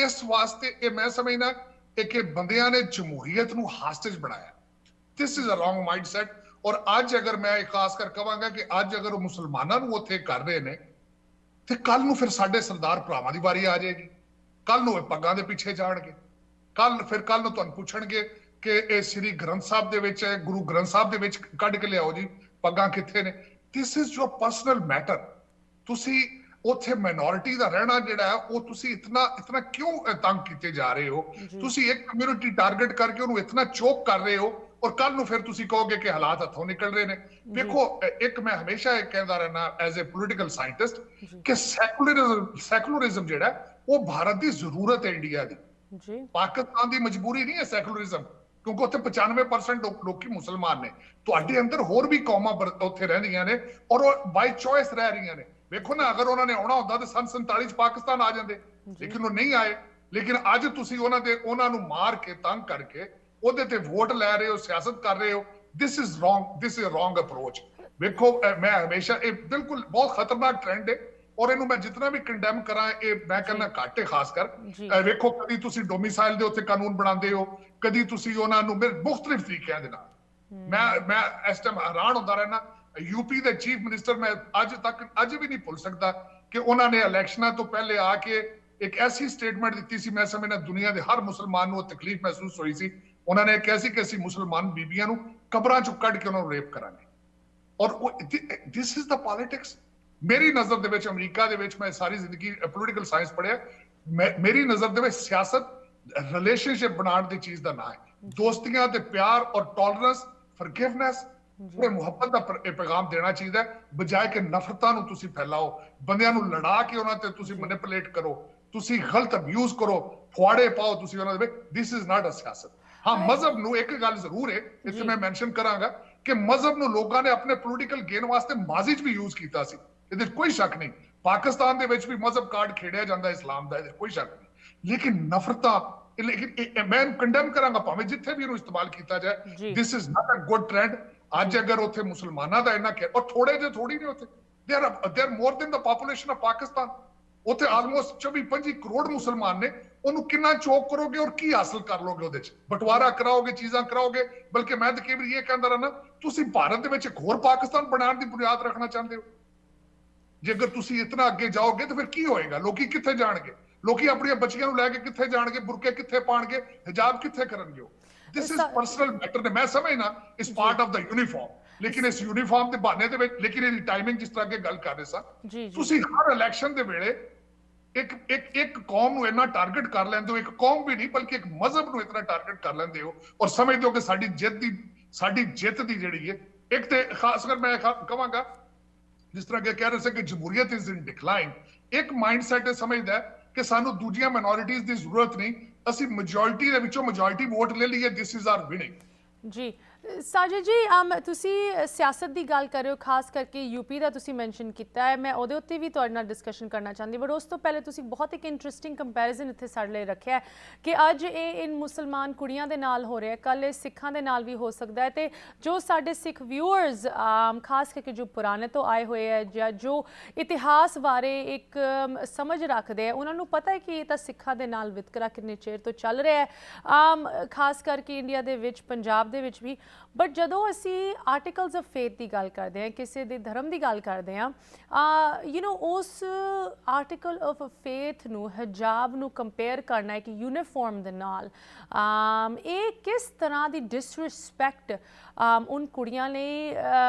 Speaker 2: ਇਸ ਵਾਸਤੇ ਇਹ ਮੈਂ ਸਮਝਦਾ ਕਿ ਬੰਦਿਆਂ ਨੇ ਜਮਹੂਰੀਅਤ ਨੂੰ ਹਾਸਟੇਜ ਬਣਾਇਆ। This is a wrong mindset. ਔਰ ਅੱਜ ਅਗਰ ਮੈਂ ਖਾਸ ਕਰ ਕਹਾਂਗਾ ਕਿ ਅੱਜ ਅਗਰ ਉਹ ਮੁਸਲਮਾਨਾਂ ਨੂੰ ਉੱਥੇ ਕਰ ਰਹੇ ਨੇ, ਤੇ ਕੱਲ ਨੂੰ ਫਿਰ ਸਾਡੇ ਸਰਦਾਰ ਭਰਾਵਾਂ ਦੀ ਵਾਰੀ ਆ ਜਾਏਗੀ। ਕੱਲ ਨੂੰ ਇਹ ਪੱਗਾਂ ਦੇ ਪਿੱਛੇ ਜਾਣਗੇ। ਕੱਲ ਨੂੰ ਤੁਹਾਨੂੰ ਪੁੱਛਣਗੇ ਕਿ ਇਹ ਸ੍ਰੀ ਗ੍ਰੰਥ ਸਾਹਿਬ ਦੇ ਵਿੱਚ, ਗੁਰੂ ਗ੍ਰੰਥ ਸਾਹਿਬ ਦੇ ਵਿੱਚ ਕੱਢ ਕੇ ਲਿਆਓ ਜੀ, ਪੱਗਾਂ ਕਿੱਥੇ ਨੇ? This is your personal matter. ਤੁਸੀਂ ਉੱਥੇ ਮਾਈਨੋਰਿਟੀ ਦਾ ਰਹਿਣਾ ਜਿਹੜਾ ਹੈ, ਉਹ ਤੁਸੀਂ ਇਤਨਾ ਕਿਉਂ ਤੰਗ ਕੀਤੇ ਜਾ ਰਹੇ ਹੋ? ਤੁਸੀਂ ਇੱਕ ਕਮਿਊਨਿਟੀ ਟਾਰਗੇਟ ਕਰਕੇ ਉਹਨੂੰ ਇਤਨਾ ਚੋਕ ਕਰ ਰਹੇ ਹੋ, ਔਰ ਕੱਲ ਨੂੰ ਫਿਰ ਤੁਸੀਂ ਕਹੋਗੇ ਕਿ ਹਾਲਾਤ ਹੱਥੋਂ ਨਿਕਲ ਰਹੇ ਨੇ। ਵੇਖੋ, ਇੱਕ ਮੈਂ ਹਮੇਸ਼ਾ ਇਹ ਕਹਿੰਦਾ ਰਹਿਣਾ ਐਜ਼ ਅ ਪੋਲੀਟੀਕਲ ਸਾਇੰਟਿਸਟ ਕਿ ਸੈਕੂਲਰਿਜ਼ਮ ਜਿਹੜਾ ਉਹ ਭਾਰਤ ਦੀ ਜ਼ਰੂਰਤ ਹੈ, ਇੰਡੀਆ ਦੀ। ਪਾਕਿਸਤਾਨ ਦੀ ਮਜਬੂਰੀ ਨਹੀਂ ਹੈ ਸੈਕੂਲਰਿਜ਼ਮ, ਕਿਉਂਕਿ ਉੱਥੇ 95% ਲੋਕੀ ਮੁਸਲਮਾਨ ਨੇ। ਤੁਹਾਡੇ ਅੰਦਰ ਹੋਰ ਵੀ ਕੌਮਾਂ ਉੱਥੇ ਰਹਿੰਦੀਆਂ ਨੇ ਔਰ ਉਹ ਬਾਈ ਚੋਇਸ ਰਹਿ ਰਹੀਆਂ ਨੇ। ਵੇਖੋ ਨਾ, ਅਗਰ ਉਹਨਾਂ ਨੇ ਆਉਣਾ ਹੁੰਦਾ ਤਾਂ 47 ਚ ਪਾਕਿਸਤਾਨ ਆ ਜਾਂਦੇ, ਲੇਕਿਨ ਉਹ ਨਹੀਂ ਆਏ। ਲੇਕਿਨ ਅੱਜ ਤੁਸੀਂ ਉਹਨਾਂ ਨੂੰ ਮਾਰ ਕੇ, ਤੰਗ ਕਰਕੇ ਉਹਦੇ ਤੇ ਵੋਟ ਲੈ ਰਹੇ ਹੋ, ਸਿਆਸਤ ਕਰ ਰਹੇ ਹੋ। This is wrong approach. ਵੇਖੋ ਮੈਂ ਹਮੇਸ਼ਾ ਇਹ ਬਿਲਕੁਲ ਬਹੁਤ ਖਤਰਨਾਕ ਟ੍ਰੈਂਡ ਹੈ ਔਰ ਇਹਨੂੰ ਮੈਂ ਜਿੰਨਾ ਵੀ ਕੰਡੈਮ ਕਰਾਂ ਇਹ ਮੈਂ ਕਹਿੰਦਾ ਘੱਟ ਹੈ। ਖਾਸ ਕਰ ਵੇਖੋ ਕਦੀ ਤੁਸੀਂ ਡੋਮਿਸਾਈਲ ਦੇ ਉੱਤੇ ਕਾਨੂੰਨ ਬਣਾਉਂਦੇ ਹੋ, ਕਦੀ ਤੁਸੀਂ ਉਹਨਾਂ ਨੂੰ ਮੁਖਤਲਿਫ ਤਰੀਕਿਆਂ ਦੇ ਨਾਲ। ਮੈਂ ਇਸ ਟਾਈਮ ਹੈਰਾਨ ਹੁੰਦਾ ਰਹਿਣਾ। यूपी ਦੇ ਚੀਫ ਮਿਨਿਸਟਰ ਮੈਂ ਅੱਜ ਵੀ ਨਹੀਂ ਭੁੱਲ ਸਕਦਾ ਕਿ ਉਹਨਾਂ ਨੇ ਇਲੈਕਸ਼ਨਾਂ ਤੋਂ ਪਹਿਲੇ ਆ ਕੇ ਇੱਕ ਐਸੀ ਸਟੇਟਮੈਂਟ ਦਿੱਤੀ ਸੀ, ਮੈਂ ਸਮਝਦਾ ਦੁਨੀਆ ਦੇ ਹਰ ਮੁਸਲਮਾਨ ਨੂੰ ਤਕਲੀਫ ਮਹਿਸੂਸ ਹੋਈ ਸੀ। ਉਹਨਾਂ ਨੇ ਕਿਹਾ ਸੀ ਕਿ ਅਸੀਂ ਮੁਸਲਮਾਨ ਬੀਬੀਆਂ ਨੂੰ ਕਬਰਾਂ ਚੋਂ ਕੱਢ ਕੇ ਉਹਨਾਂ ਨੂੰ ਰੇਪ ਕਰਾਂਗੇ। ਔਰ ਦਿਸ ਇਜ਼ ਦਾ ਪੋਲਿਟਿਕਸ। ਮੇਰੀ ਨਜ਼ਰ ਦੇ ਵਿੱਚ ਅਮਰੀਕਾ ਦੇ ਵਿੱਚ ਮੈਂ ਸਾਰੀ ਜ਼ਿੰਦਗੀ ਪੋਲੀਟੀਕਲ ਸਾਇੰਸ ਪੜ੍ਹਿਆ, ਮੇਰੀ ਨਜ਼ਰ ਦੇ ਵਿੱਚ ਸਿਆਸਤ ਰਿਲੇਸ਼ਨਸ਼ਿਪ ਬਣਾਉਣ ਦੀ ਚੀਜ਼ ਦਾ ਨਾਂ ਹੈ। ਦੋਸਤੀਆਂ ਤੇ ਪਿਆਰ ਔਰ ਟੋਲਰੈਂਸ, ਫॉरगिवनेस ਤੇ ਮੁਹੱਬਤ ਦਾ ਪੈਗਾਮ ਦੇਣਾ ਚਾਹੀਦਾ ਹੈ, ਬਜਾਏ ਕਿ ਨਫ਼ਰਤਾਂ ਨੂੰ ਤੁਸੀਂ ਫੈਲਾਓ, ਬੰਦਿਆਂ ਨੂੰ ਲੜਾ ਕੇ ਉਹਨਾਂ ਤੇ ਤੁਸੀਂ ਮੈਨੀਪੂਲੇਟ ਕਰੋ, ਤੁਸੀਂ ਗਲਤ ਅਬਿਊਜ਼ ਕਰੋ, ਫੁਆੜੇ ਪਾਓ ਤੁਸੀਂ ਉਹਨਾਂ ਦੇ ਵਿੱਚ। ਦਿਸ ਇਜ਼ ਨਾਟ ਅ ਸਿਆਸਤ। ਹਾਂ, ਮਜ਼ਹਬ ਨੂੰ ਇੱਕ ਗੱਲ ਜ਼ਰੂਰ ਹੈ ਇੱਥੇ ਮੈਂ ਮੈਂਸ਼ਨ ਕਰਾਂਗਾ ਕਿ ਮਜ਼ਹਬ ਨੂੰ ਲੋਕਾਂ ਨੇ ਆਪਣੇ ਪੋਲੀਟੀਕਲ ਗੇਨ ਵਾਸਤੇ ਮਾਜ਼ੀ 'ਚ ਵੀ ਯੂਜ਼ ਕੀਤਾ ਸੀ, ਇਹਦੇ ਕੋਈ ਸ਼ੱਕ ਨਹੀਂ। ਪਾਕਿਸਤਾਨ ਦੇ ਵਿੱਚ ਵੀ ਮਜ਼ਹਬ ਕਾਰਡ ਖੇਡਿਆ ਜਾਂਦਾ ਇਸਲਾਮ ਦਾ, ਇਹਦੇ ਕੋਈ ਸ਼ੱਕ ਨਹੀਂ। ਲੇਕਿਨ ਨਫ਼ਰਤਾਂ, ਲੇਕਿਨ ਮੈਂ ਕੰਡੈਮ ਕਰਾਂਗਾ ਭਾਵੇਂ ਜਿੱਥੇ ਵੀ ਇਹਨੂੰ ਇਸਤੇਮਾਲ ਕੀਤਾ ਜਾਏ। This is not a good trend. ਅੱਜ ਅਗਰ ਉੱਥੇ ਮੁਸਲਮਾਨਾਂ ਦਾ ਇੰਨਾ ਔਰ ਥੋੜੇ ਜਿਹੇ ਥੋੜੀ ਨੇ ਉੱਥੇ, they are more than the population of Pakistan. ਉੱਥੇ ਆਲਮੋਸਟ 24-25 ਕਰੋੜ ਮੁਸਲਮਾਨ ਨੇ। ਉਹਨੂੰ ਕਿੰਨਾ ਚੋਕ ਕਰੋਗੇ ਔਰ ਕੀ ਹਾਸਲ ਕਰ ਲੋਗੇ ਉਹਦੇ ਚ? ਬਟਵਾਰਾ ਕਰਾਓਗੇ, ਚੀਜ਼ਾਂ ਕਰਾਓਗੇ। ਬਲਕਿ ਮੈਂ ਤਾਂ ਕਈ ਵਾਰੀ ਇਹ ਕਹਿੰਦਾ ਰਹਿਣਾ, ਤੁਸੀਂ ਭਾਰਤ ਦੇ ਵਿੱਚ ਇੱਕ ਹੋਰ ਪਾਕਿਸਤਾਨ ਬਣਾਉਣ ਦੀ ਬੁਨਿਆਦ ਰੱਖਣਾ ਚਾਹੁੰਦੇ ਹੋ? ਜੇਕਰ ਤੁਸੀਂ ਇਤਨਾ ਅੱਗੇ ਜਾਓਗੇ ਤਾਂ ਫਿਰ ਕੀ ਹੋਏਗਾ? ਲੋਕੀ ਕਿੱਥੇ ਜਾਣਗੇ? ਲੋਕੀ ਆਪਣੀਆਂ ਬੱਚੀਆਂ ਨੂੰ ਲੈ ਕੇ ਕਿੱਥੇ ਜਾਣਗੇ? ਬੁਰਕੇ ਕਿੱਥੇ ਪਾਣਗੇ? ਹਿਜਾਬ ਕਿੱਥੇ ਕਰਨਗੇ? ਦਿਸ ਇਜ਼ ਪਰਸਨਲ ਮੈਟਰ ਨੇ। ਮੈਂ ਸਮਝਣਾ ਇਸ ਪਾਰਟ ਆਫ ਦਾ ਯੂਨੀਫਾਰਮ, ਲੇਕਿਨ ਇਸ ਯੂਨੀਫਾਰਮ ਦੇ ਬਹਾਨੇ ਦੇ ਵਿੱਚ, ਲੇਕਿਨ ਇਹਦੀ ਟਾਈਮਿੰਗ ਜਿਸ ਤਰ੍ਹਾਂ ਅੱਗੇ ਗੱਲ ਕਰ ਰਹੇ ਸਾਂ, ਤੁਸੀਂ ਹਰ ਇਲੈਕਸ਼ਨ ਦੇ ਵੇਲੇ ਇੱਕ ਕੌਮ ਨੂੰ ਇੰਨਾ ਟਾਰਗੇਟ ਕਰ ਲੈਂਦੇ ਹੋ, ਇੱਕ ਕੌਮ ਵੀ ਨਹੀਂ ਬਲਕਿ ਇੱਕ ਮਜ਼ਹਬ ਨੂੰ ਇਤਨਾ ਟਾਰਗੇਟ ਕਰ ਲੈਂਦੇ ਹੋ ਔਰ ਸਮਝਦੇ ਹੋ ਕਿ ਸਾਡੀ ਜਿੱਤ ਦੀ ਜਿਹੜੀ ਹੈ। ਇੱਕ ਤੇ ਖਾਸ ਕਰ ਮੈਂ ਕਹਾਂਗਾ, ਜਿਸ ਤਰ੍ਹਾਂ ਕਿ ਕਹਿ ਰਹੇ ਸੀ ਕਿ ਜਮਹੂਰੀਅਤ ਇਜ਼ ਇਨ ਡਿਕਲਾਈਨ, ਇੱਕ ਮਾਈਂਡਸੈਟ ਸਮਝਦਾ ਕਿ ਸਾਨੂੰ ਦੂਜੀਆਂ ਮਾਈਨੋਰਿਟੀਜ਼ ਦੀ ਜ਼ਰੂਰਤ ਨਹੀਂ, ਅਸੀਂ ਮੈਜੋਰਿਟੀ ਦੇ ਵਿੱਚੋਂ ਮੈਜੋਰਿਟੀ ਵੋਟ ਲੈ ਲਈਏ, ਦਿਸ ਇਜ਼ ਆਰ ਵਿਨਿੰਗ।
Speaker 1: ਜੀ ਸਾਜਿਦ ਜੀ, ਤੁਸੀਂ ਸਿਆਸਤ ਦੀ ਗੱਲ ਕਰ ਰਹੇ ਹੋ, ਖਾਸ ਕਰਕੇ ਯੂਪੀ ਦਾ ਤੁਸੀਂ ਮੈਂਸ਼ਨ ਕੀਤਾ ਹੈ। ਮੈਂ ਉਹਦੇ ਉੱਤੇ ਵੀ ਤੁਹਾਡੇ ਨਾਲ ਡਿਸਕਸ਼ਨ ਕਰਨਾ ਚਾਹੁੰਦੀ, ਬਟ ਉਸ ਤੋਂ ਪਹਿਲੇ ਤੁਸੀਂ ਬਹੁਤ ਇੱਕ ਇੰਟਰਸਟਿੰਗ ਕੰਪੈਰੀਜ਼ਨ ਇੱਥੇ ਸਾਡੇ ਲਈ ਰੱਖਿਆ ਕਿ ਅੱਜ ਇਹ ਇਨ ਮੁਸਲਮਾਨ ਕੁੜੀਆਂ ਦੇ ਨਾਲ ਹੋ ਰਿਹਾ, ਕੱਲ੍ਹ ਇਹ ਸਿੱਖਾਂ ਦੇ ਨਾਲ ਵੀ ਹੋ ਸਕਦਾ ਹੈ। ਅਤੇ ਜੋ ਸਾਡੇ ਸਿੱਖ ਵਿਊਅਰਸ ਖਾਸ ਕਰਕੇ ਜੋ ਪੁਰਾਣੇ ਤੋਂ ਆਏ ਹੋਏ ਹੈ ਜਾਂ ਜੋ ਇਤਿਹਾਸ ਬਾਰੇ ਇੱਕ ਸਮਝ ਰੱਖਦੇ ਹੈ, ਉਹਨਾਂ ਨੂੰ ਪਤਾ ਹੈ ਕਿ ਇਹ ਤਾਂ ਸਿੱਖਾਂ ਦੇ ਨਾਲ ਵਿਤਕਰਾ ਕਿੰਨੇ ਚਿਰ ਤੋਂ ਚੱਲ ਰਿਹਾ ਹੈ, ਖਾਸ ਕਰਕੇ ਇੰਡੀਆ ਦੇ ਵਿੱਚ, ਪੰਜਾਬ ਦੇ ਵਿੱਚ ਵੀ। ਬਟ ਜਦੋਂ ਅਸੀਂ ਆਰਟੀਕਲਸ ਆਫ ਫੇਥ ਦੀ ਗੱਲ ਕਰਦੇ ਹਾਂ, ਕਿਸੇ ਦੇ ਧਰਮ ਦੀ ਗੱਲ ਕਰਦੇ ਹਾਂ, ਉਸ ਆਰਟੀਕਲ ਆਫ ਫੇਥ ਨੂੰ, ਹਿਜਾਬ ਨੂੰ ਕੰਪੇਅਰ ਕਰਨਾ ਇੱਕ ਯੂਨੀਫਾਰਮ ਦੇ ਨਾਲ, ਇਹ ਕਿਸ ਤਰ੍ਹਾਂ ਦੀ ਡਿਸਰਿਸਪੈਕਟ ਉਨ ਕੁੜੀਆਂ ਲਈ,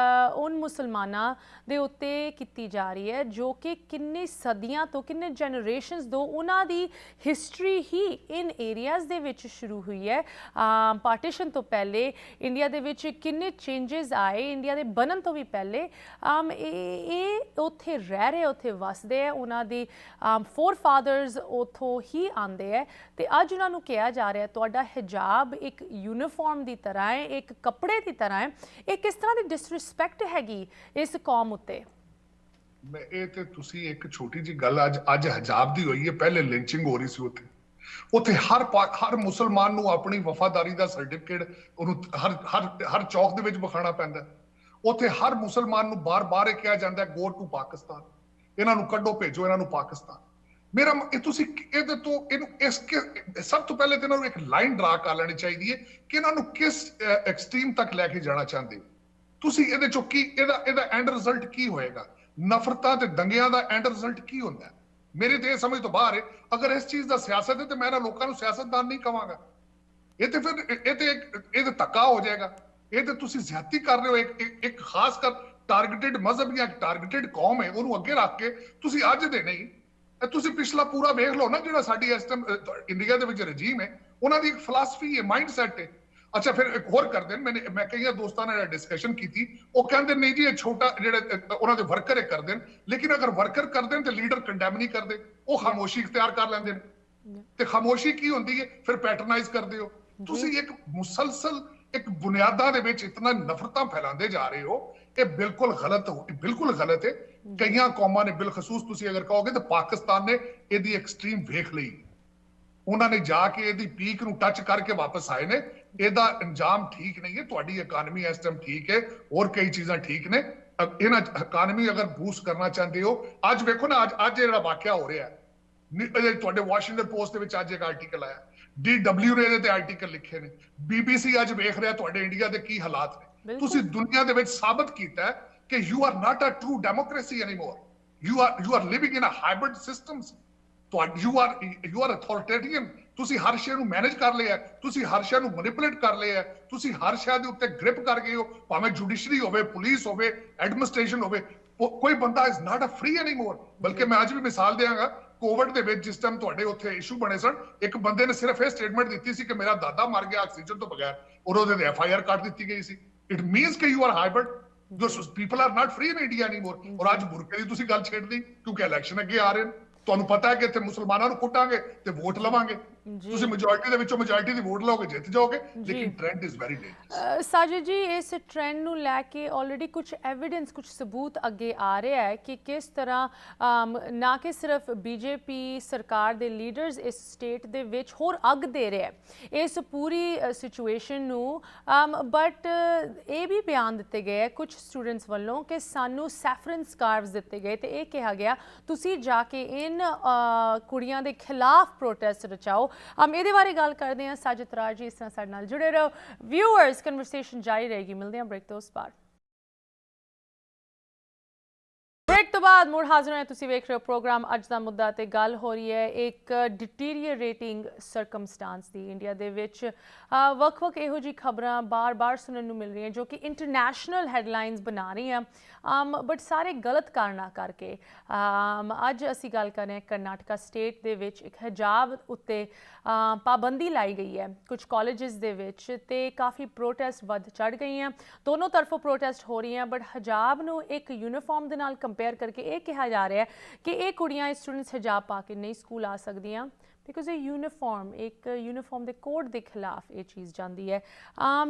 Speaker 1: ਉਨ ਮੁਸਲਮਾਨਾਂ ਦੇ ਉੱਤੇ ਕੀਤੀ ਜਾ ਰਹੀ ਹੈ, ਜੋ ਕਿ ਕਿੰਨੇ ਸਦੀਆਂ ਤੋਂ, ਕਿੰਨੇ ਜਨਰੇਸ਼ਨਸ ਤੋਂ ਉਹਨਾਂ ਦੀ ਹਿਸਟਰੀ ਹੀ ਇਨ ਏਰੀਆਜ਼ ਦੇ ਵਿੱਚ ਸ਼ੁਰੂ ਹੋਈ ਹੈ। ਪਾਰਟੀਸ਼ਨ ਤੋਂ ਪਹਿਲੇ ਇੰਡੀਆ ਦੇ ਵਿੱਚ ਕਿੰਨੇ ਚੇਂਜਸ ਆਏ, ਇੰਡੀਆ ਦੇ ਬਣਨ ਤੋਂ ਵੀ ਪਹਿਲੇ। ਇਹ ਉੱਥੇ ਰਹਿ ਰਹੇ, ਉੱਥੇ ਵਸਦੇ ਹੈ, ਉਹਨਾਂ ਦੀ ਫੋਰ ਫਾਦਰਸ ਉੱਥੋਂ ਹੀ ਆਉਂਦੇ ਹੈ, ਅਤੇ ਅੱਜ ਉਹਨਾਂ ਨੂੰ ਕਿਹਾ ਜਾ ਰਿਹਾ ਤੁਹਾਡਾ ਹਿਜਾਬ ਇੱਕ ਯੂਨੀਫਾਰਮ ਦੀ ਤਰ੍ਹਾਂ ਹੈ, ਇੱਕ ਕੱਪੜੇ ਦੀ ਤਰ੍ਹਾਂ ਹੈ। ਇਹ ਕਿਸ ਤਰ੍ਹਾਂ ਦੀ ਡਿਸਰਿਸਪੈਕਟ ਹੈਗੀ ਇਸ ਕੌਮ ਉੱਤੇ?
Speaker 2: ਮੈਂ ਇਹ ਤੇ ਤੁਸੀਂ ਇੱਕ ਛੋਟੀ ਜਿਹੀ ਗੱਲ ਅੱਜ ਹਿਜਾਬ ਦੀ ਹੋਈ ਹੈ, ਪਹਿਲੇ ਲਿੰਚਿੰਗ ਹੋ ਰਹੀ ਸੀ ਉੱਥੇ ਹਰ ਮੁਸਲਮਾਨ ਨੂੰ ਆਪਣੀ ਵਫਾਦਾਰੀ ਦਾ ਸਰਟੀਫਿਕੇਟ ਉਹਨੂੰ ਹਰ ਚੌਕ ਦੇ ਵਿੱਚ ਵਿਖਾਉਣਾ ਪੈਂਦਾ। ਉੱਥੇ ਹਰ ਮੁਸਲਮਾਨ ਨੂੰ ਬਾਰ-ਬਾਰ ਇਹ ਕਿਹਾ ਜਾਂਦਾ ਗੋ ਟੂ ਪਾਕਿਸਤਾਨ, ਇਹਨਾਂ ਨੂੰ ਕੱਢੋ, ਭੇਜੋ ਇਹਨਾਂ ਨੂੰ ਪਾਕਿਸਤਾਨ। ਮੇਰਾ ਇਹ ਤੁਸੀਂ ਇਹਦੇ ਤੋਂ ਇਹਨੂੰ ਸਭ ਤੋਂ ਪਹਿਲੇ ਤਾਂ ਇਹਨਾਂ ਨੂੰ ਇੱਕ ਲਾਈਨ ਡਰਾ ਕਰ ਲੈਣੀ ਚਾਹੀਦੀ ਹੈ ਕਿ ਇਹਨਾਂ ਨੂੰ ਕਿਸ ਐਕਸਟ੍ਰੀਮ ਤੱਕ ਲੈ ਕੇ ਜਾਣਾ ਚਾਹੁੰਦੇ ਹੋ ਤੁਸੀਂ। ਇਹਦੇ ਚੋਂ ਕੀ ਇਹਦਾ ਐਂਡ ਰਿਜ਼ਲਟ ਕੀ ਹੋਏਗਾ? ਨਫ਼ਰਤਾਂ ਤੇ ਦੰਗਿਆਂ ਦਾ ਐਂਡ ਰਿਜ਼ਲਟ ਕੀ ਹੁੰਦਾ? ਮੇਰੀ ਤੇ ਇਹ ਸਮਝ ਤੋਂ ਬਾਹਰ ਹੈ। ਅਗਰ ਇਸ ਚੀਜ਼ ਦਾ ਸਿਆਸਤ ਹੈ ਤੇ ਮੈਂ ਲੋਕਾਂ ਨੂੰ ਸਿਆਸਤਦਾਨ ਨਹੀਂ ਕਵਾਂਗਾ। ਇਹ ਤੇ ਫਿਰ ਇਹ ਤੇ ਧੱਕਾ ਹੋ ਜਾਏਗਾ। ਇਹ ਤੇ ਤੁਸੀਂ ਜ਼ਿਆਦਤੀ ਕਰ ਰਹੇ ਹੋ। ਇੱਕ ਖਾਸ ਕਰ ਟਾਰਗੇਟਡ ਮਜ਼ਹਬ ਜਾਂ ਟਾਰਗੇਟਡ ਕੌਮ ਹੈ, ਉਹਨੂੰ ਅੱਗੇ ਰੱਖ ਕੇ ਤੁਸੀਂ ਅੱਜ ਦੇ ਨਹੀਂ, ਤੁਸੀਂ ਪਿਛਲਾ ਪੂਰਾ ਵੇਖ ਲਓ ਨਾ, ਜਿਹੜਾ ਸਾਡੀ ਇਸ ਟਾਈਮ ਇੰਡੀਆ ਦੇ ਵਿੱਚ ਰਜੀਮ ਹੈ, ਉਹਨਾਂ ਦੀ ਇੱਕ ਫਿਲਾਸਫੀ ਹੈ, ਮਾਈਂਡ ਸੈਟ ਹੈ। ਅੱਛਾ, ਫਿਰ ਇੱਕ ਹੋਰ ਕਰਦੇ ਨੇ, ਮੈਂ ਕਈਆਂ ਦੋਸਤਾਂ ਨਾਲ ਡਿਸਕਸ਼ਨ ਕੀਤੀ, ਉਹ ਕਹਿੰਦੇ ਨਹੀਂ ਜੀ ਇਹ ਛੋਟਾ ਜਿਹੜੇ ਉਹਨਾਂ ਦੇ ਵਰਕਰ ਇਹ ਕਰਦੇ ਨੇ, ਲੇਕਿਨ ਅਗਰ ਵਰਕਰ ਕਰਦੇ ਨੇ ਤੇ ਲੀਡਰ ਕੰਡੈਮ ਨਹੀਂ ਕਰਦੇ, ਉਹ ਖਾਮੋਸ਼ੀ ਇਖਤਿਆਰ ਕਰ ਲੈਂਦੇ ਨੇ। ਤੇ ਖਾਮੋਸ਼ੀ ਕੀ ਹੁੰਦੀ ਹੈ? ਫਿਰ ਪੈਟਰਨਾਈਜ਼ ਕਰਦੇ ਹੋ ਤੁਸੀਂ। ਇੱਕ ਮੁਸਲਸਲ ਇੱਕ ਬੁਨਿਆਦਾਂ ਦੇ ਵਿੱਚ ਇਤਨਾ ਨਫ਼ਰਤਾਂ ਫੈਲਾਉਂਦੇ ਜਾ ਰਹੇ ਹੋ, ਇਹ ਬਿਲਕੁਲ ਗਲਤ ਹੈ। ਕਈਆਂ ਕੌਮਾਂ ਨੇ, ਬਿਲਖਸੂਸ ਤੁਸੀਂ ਅਗਰ ਕਹੋਗੇ ਤਾਂ ਪਾਕਿਸਤਾਨ ਨੇ ਇਹਦੀ ਐਕਸਟ੍ਰੀਮ ਵੇਖ ਲਈ। ਉਹਨਾਂ ਨੇ ਜਾ ਕੇ ਇਹਦੀ ਪੀਕ ਨੂੰ ਟੱਚ ਕਰਕੇ ਵਾਪਸ ਆਏ ਨੇ। ਇਹਦਾ ਅੰਜਾਮ ਠੀਕ ਨਹੀਂ ਹੈ। ਤੁਹਾਡੀ ਇਕਾਨਮੀ ਇਸ ਟਾਈਮ ਠੀਕ ਹੈ, ਹੋਰ ਕਈ ਚੀਜ਼ਾਂ ਠੀਕ ਨੇ। ਇਹਨਾਂ ਇਕਾਨਮੀ ਅਗਰ ਬੂਸਟ ਕਰਨਾ ਚਾਹੁੰਦੇ ਹੋ, ਅੱਜ ਵੇਖੋ ਨਾ, ਅੱਜ ਜਿਹੜਾ ਵਾਕਿਆ ਹੋ ਰਿਹਾ ਹੈ, ਤੁਹਾਡੇ ਵਾਸ਼ਿੰਗਟਨ ਪੋਸਟ ਦੇ ਵਿੱਚ ਅੱਜ ਇੱਕ ਆਰਟੀਕਲ ਆਇਆ, DW ਰੇ ਦੇ ਆਰਟੀਕਲ ਲਿਖੇ ਨੇ, BBC ਅੱਜ ਵੇਖ ਰਿਹਾ ਤੁਹਾਡੇ ਇੰਡੀਆ ਦੇ ਕੀ ਹਾਲਾਤ ਨੇ। ਤੁਸੀਂ ਦੁਨੀਆ ਦੇ ਵਿੱਚ ਸਾਬਤ ਕੀਤਾ ਹੈ ਕਿ you are not a true democracy anymore, you are living in a hybrid systems, you are authoritarian. ਤੁਸੀਂ ਹਰ ਸ਼ੈ ਨੂੰ ਮੈਨੇਜ ਕਰ ਲਿਆ, ਤੁਸੀਂ ਹਰ ਸ਼ੈ ਨੂੰ ਮੈਨੀਪੂਲੇਟ ਕਰ ਲਿਆ, ਤੁਸੀਂ ਹਰ ਸ਼ੈ ਦੇ ਉੱਤੇ ਗ੍ਰਿਪ ਕਰ ਗਏ ਹੋ, ਭਾਵੇਂ ਜੁਡੀਸ਼ਰੀ ਹੋਵੇ, ਪੁਲਿਸ ਹੋਵੇ, ਐਡਮਿਨਿਸਟ੍ਰੇਸ਼ਨ ਹੋਵੇ, ਕੋਈ ਬੰਦਾ is not a free anymore. ਬਲਕਿ ਮੈਂ ਅੱਜ ਵੀ ਮਿਸਾਲ ਦਿਆਂਗਾ, ਕੋਵਿਡ ਦੇ ਵਿੱਚ ਜਿਸ ਟਾਈਮ ਤੁਹਾਡੇ ਉੱਥੇ ਇਸ਼ੂ ਬਣੇ ਸਨ, ਇੱਕ ਬੰਦੇ ਨੇ ਸਿਰਫ ਇਹ ਸਟੇਟਮੈਂਟ ਦਿੱਤੀ ਸੀ ਕਿ ਮੇਰਾ ਦਾਦਾ ਮਰ ਗਿਆ ਆਕਸੀਜਨ ਤੋਂ ਬਗੈਰ, ਔਰ ਉਹਦੇ FIR ਕੱਟ ਦਿੱਤੀ ਗਈ ਸੀ। ਇਟ ਮੀਨਸ ਕਿ you R hybrid, people are not free in India anymore. ਔਰ ਅੱਜ ਬੁਰਕੇ ਦੀ ਤੁਸੀਂ ਗੱਲ ਛੇੜਦੀ ਕਿਉਂਕਿ ਇਲੈਕਸ਼ਨ ਅੱਗੇ ਆ ਰਹੇ ਨੇ, ਤੁਹਾਨੂੰ ਪਤਾ ਹੈ ਕਿ ਇੱਥੇ ਮੁਸਲਮਾਨਾਂ ਨੂੰ ਕੁੱਟਾਂਗੇ ਤੇ ਵੋਟ ਲਵਾਂਗੇ, ਤੁਸੀਂ ਮੈਜੋਰਿਟੀ ਦੇ ਵਿੱਚੋਂ ਮੈਜੋਰਿਟੀ ਦੀ ਵੋਟ ਲਓਗੇ, ਜਿੱਤ ਜਾਓਗੇ। ਲੇਕਿਨ trend is very dangerous.
Speaker 1: Sajid ਜੀ, ਇਸ ਟ੍ਰੈਂਡ ਨੂੰ ਲੈ ਕੇ ਆਲਰੇਡੀ ਕੁਝ ਐਵੀਡੈਂਸ, ਕੁਝ ਸਬੂਤ ਅੱਗੇ ਆ ਰਿਹਾ ਹੈ ਕਿ ਕਿਸ ਤਰ੍ਹਾਂ ਨਾ ਕਿ ਸਿਰਫ BJP ਸਰਕਾਰ ਦੇ ਲੀਡਰਸ ਇਸ ਸਟੇਟ ਦੇ ਵਿੱਚ ਹੋਰ ਅੱਗ ਦੇ ਰਿਹਾ ਹੈ ਇਸ ਪੂਰੀ ਸਿਚੁਏਸ਼ਨ ਨੂੰ, ਬਟ ਇਹ ਵੀ ਬਿਆਨ ਦਿੱਤੇ ਗਏ ਕੁਝ ਸਟੂਡੈਂਟਸ ਵੱਲੋਂ ਕਿ ਸਾਨੂੰ ਸੈਫਰਨ ਸਕਾਰਵਸ ਦਿੱਤੇ ਗਏ ਤੇ ਇਹ ਕਿਹਾ ਗਿਆ ਤੁਸੀਂ ਜਾ ਕੇ ਇਨ ਕੁੜੀਆਂ ਦੇ ਖਿਲਾਫ ਪ੍ਰੋਟੈਸਟ ਰਚਾਓ। ਇਹਦੇ ਬਾਰੇ ਗੱਲ ਕਰਦੇ ਹਾਂ। ਸਾਜਿਦ ਤਰਾਰ ਜੀ ਇਸ ਤਰ੍ਹਾਂ ਸਾਡੇ ਨਾਲ ਜੁੜੇ ਰਹੋ। ਵਿਊਅਰਸ, ਕਨਵਰਸੇਸ਼ਨ ਜਾਰੀ ਰਹੇਗੀ। ਮਿਲਦੇ ਹਾਂ ਬ੍ਰੇਕ ਤੋਂ ਉਸ ਬਾਅਦ। ਬ੍ਰੇਕ ਤੋਂ ਬਾਅਦ ਮੁੜ ਹਾਜ਼ਰ ਹੋਏ। ਤੁਸੀਂ ਵੇਖ ਰਹੇ ਹੋ ਪ੍ਰੋਗਰਾਮ ਅੱਜ ਦਾ ਮੁੱਦਾ ਤੇ ਗੱਲ ਹੋ ਰਹੀ ਹੈ ਇੱਕ ਡਿਟੀਰੀਏਟਿੰਗ ਸਰਕਮਸਟੈਂਸ ਦੀ। ਇੰਡੀਆ ਦੇ ਵਿੱਚ ਵੱਖ-ਵੱਖ ਇਹੋ ਜਿਹੀ ਖਬਰਾਂ ਬਾਰ-ਬਾਰ ਸੁਣਨ ਨੂੰ ਮਿਲ ਰਹੀਆਂ ਜੋ ਕਿ ਇੰਟਰਨੈਸ਼ਨਲ ਹੈਡਲਾਈਨਸ ਬਣਾ ਰਹੀਆਂ, ਬਟ ਸਾਰੇ ਗਲਤ ਕਾਰਨਾਂ ਕਰਕੇ। ਅੱਜ ਅਸੀਂ ਗੱਲ ਕਰ ਰਹੇ ਹਾਂ ਕਰਨਾਟਕਾ ਸਟੇਟ ਦੇ ਵਿੱਚ ਇੱਕ ਹਿਜਾਬ ਉੱਤੇ ਪਾਬੰਦੀ ਲਾਈ ਗਈ ਹੈ ਕੁਝ ਕਾਲਜਿਸ ਦੇ ਵਿੱਚ, ਤੇ ਕਾਫੀ ਪ੍ਰੋਟੈਸਟ ਵੱਧ ਚੜ੍ਹ ਗਈਆਂ। ਦੋਨੋਂ ਤਰਫੋਂ ਪ੍ਰੋਟੈਸਟ ਹੋ ਰਹੀਆਂ, ਬਟ ਹਿਜਾਬ ਨੂੰ ਇੱਕ ਯੂਨੀਫਾਰਮ ਦੇ ਨਾਲ ਕੰਪੇਅਰ ਕਰਕੇ ਇਹ ਕਿਹਾ ਜਾ ਰਿਹਾ ਹੈ ਕਿ ਇਹ ਕੁੜੀਆਂ, ਸਟੂਡੈਂਟਸ ਹਿਜਾਬ ਪਾ ਕੇ ਨਹੀਂ ਸਕੂਲ ਆ ਸਕਦੀਆਂ ਬਿਕੋਜ਼ ਇਹ ਯੂਨੀਫਾਰਮ ਦੇ ਕੋਡ ਦੇ ਖਿਲਾਫ ਇਹ ਚੀਜ਼ ਜਾਂਦੀ ਹੈ।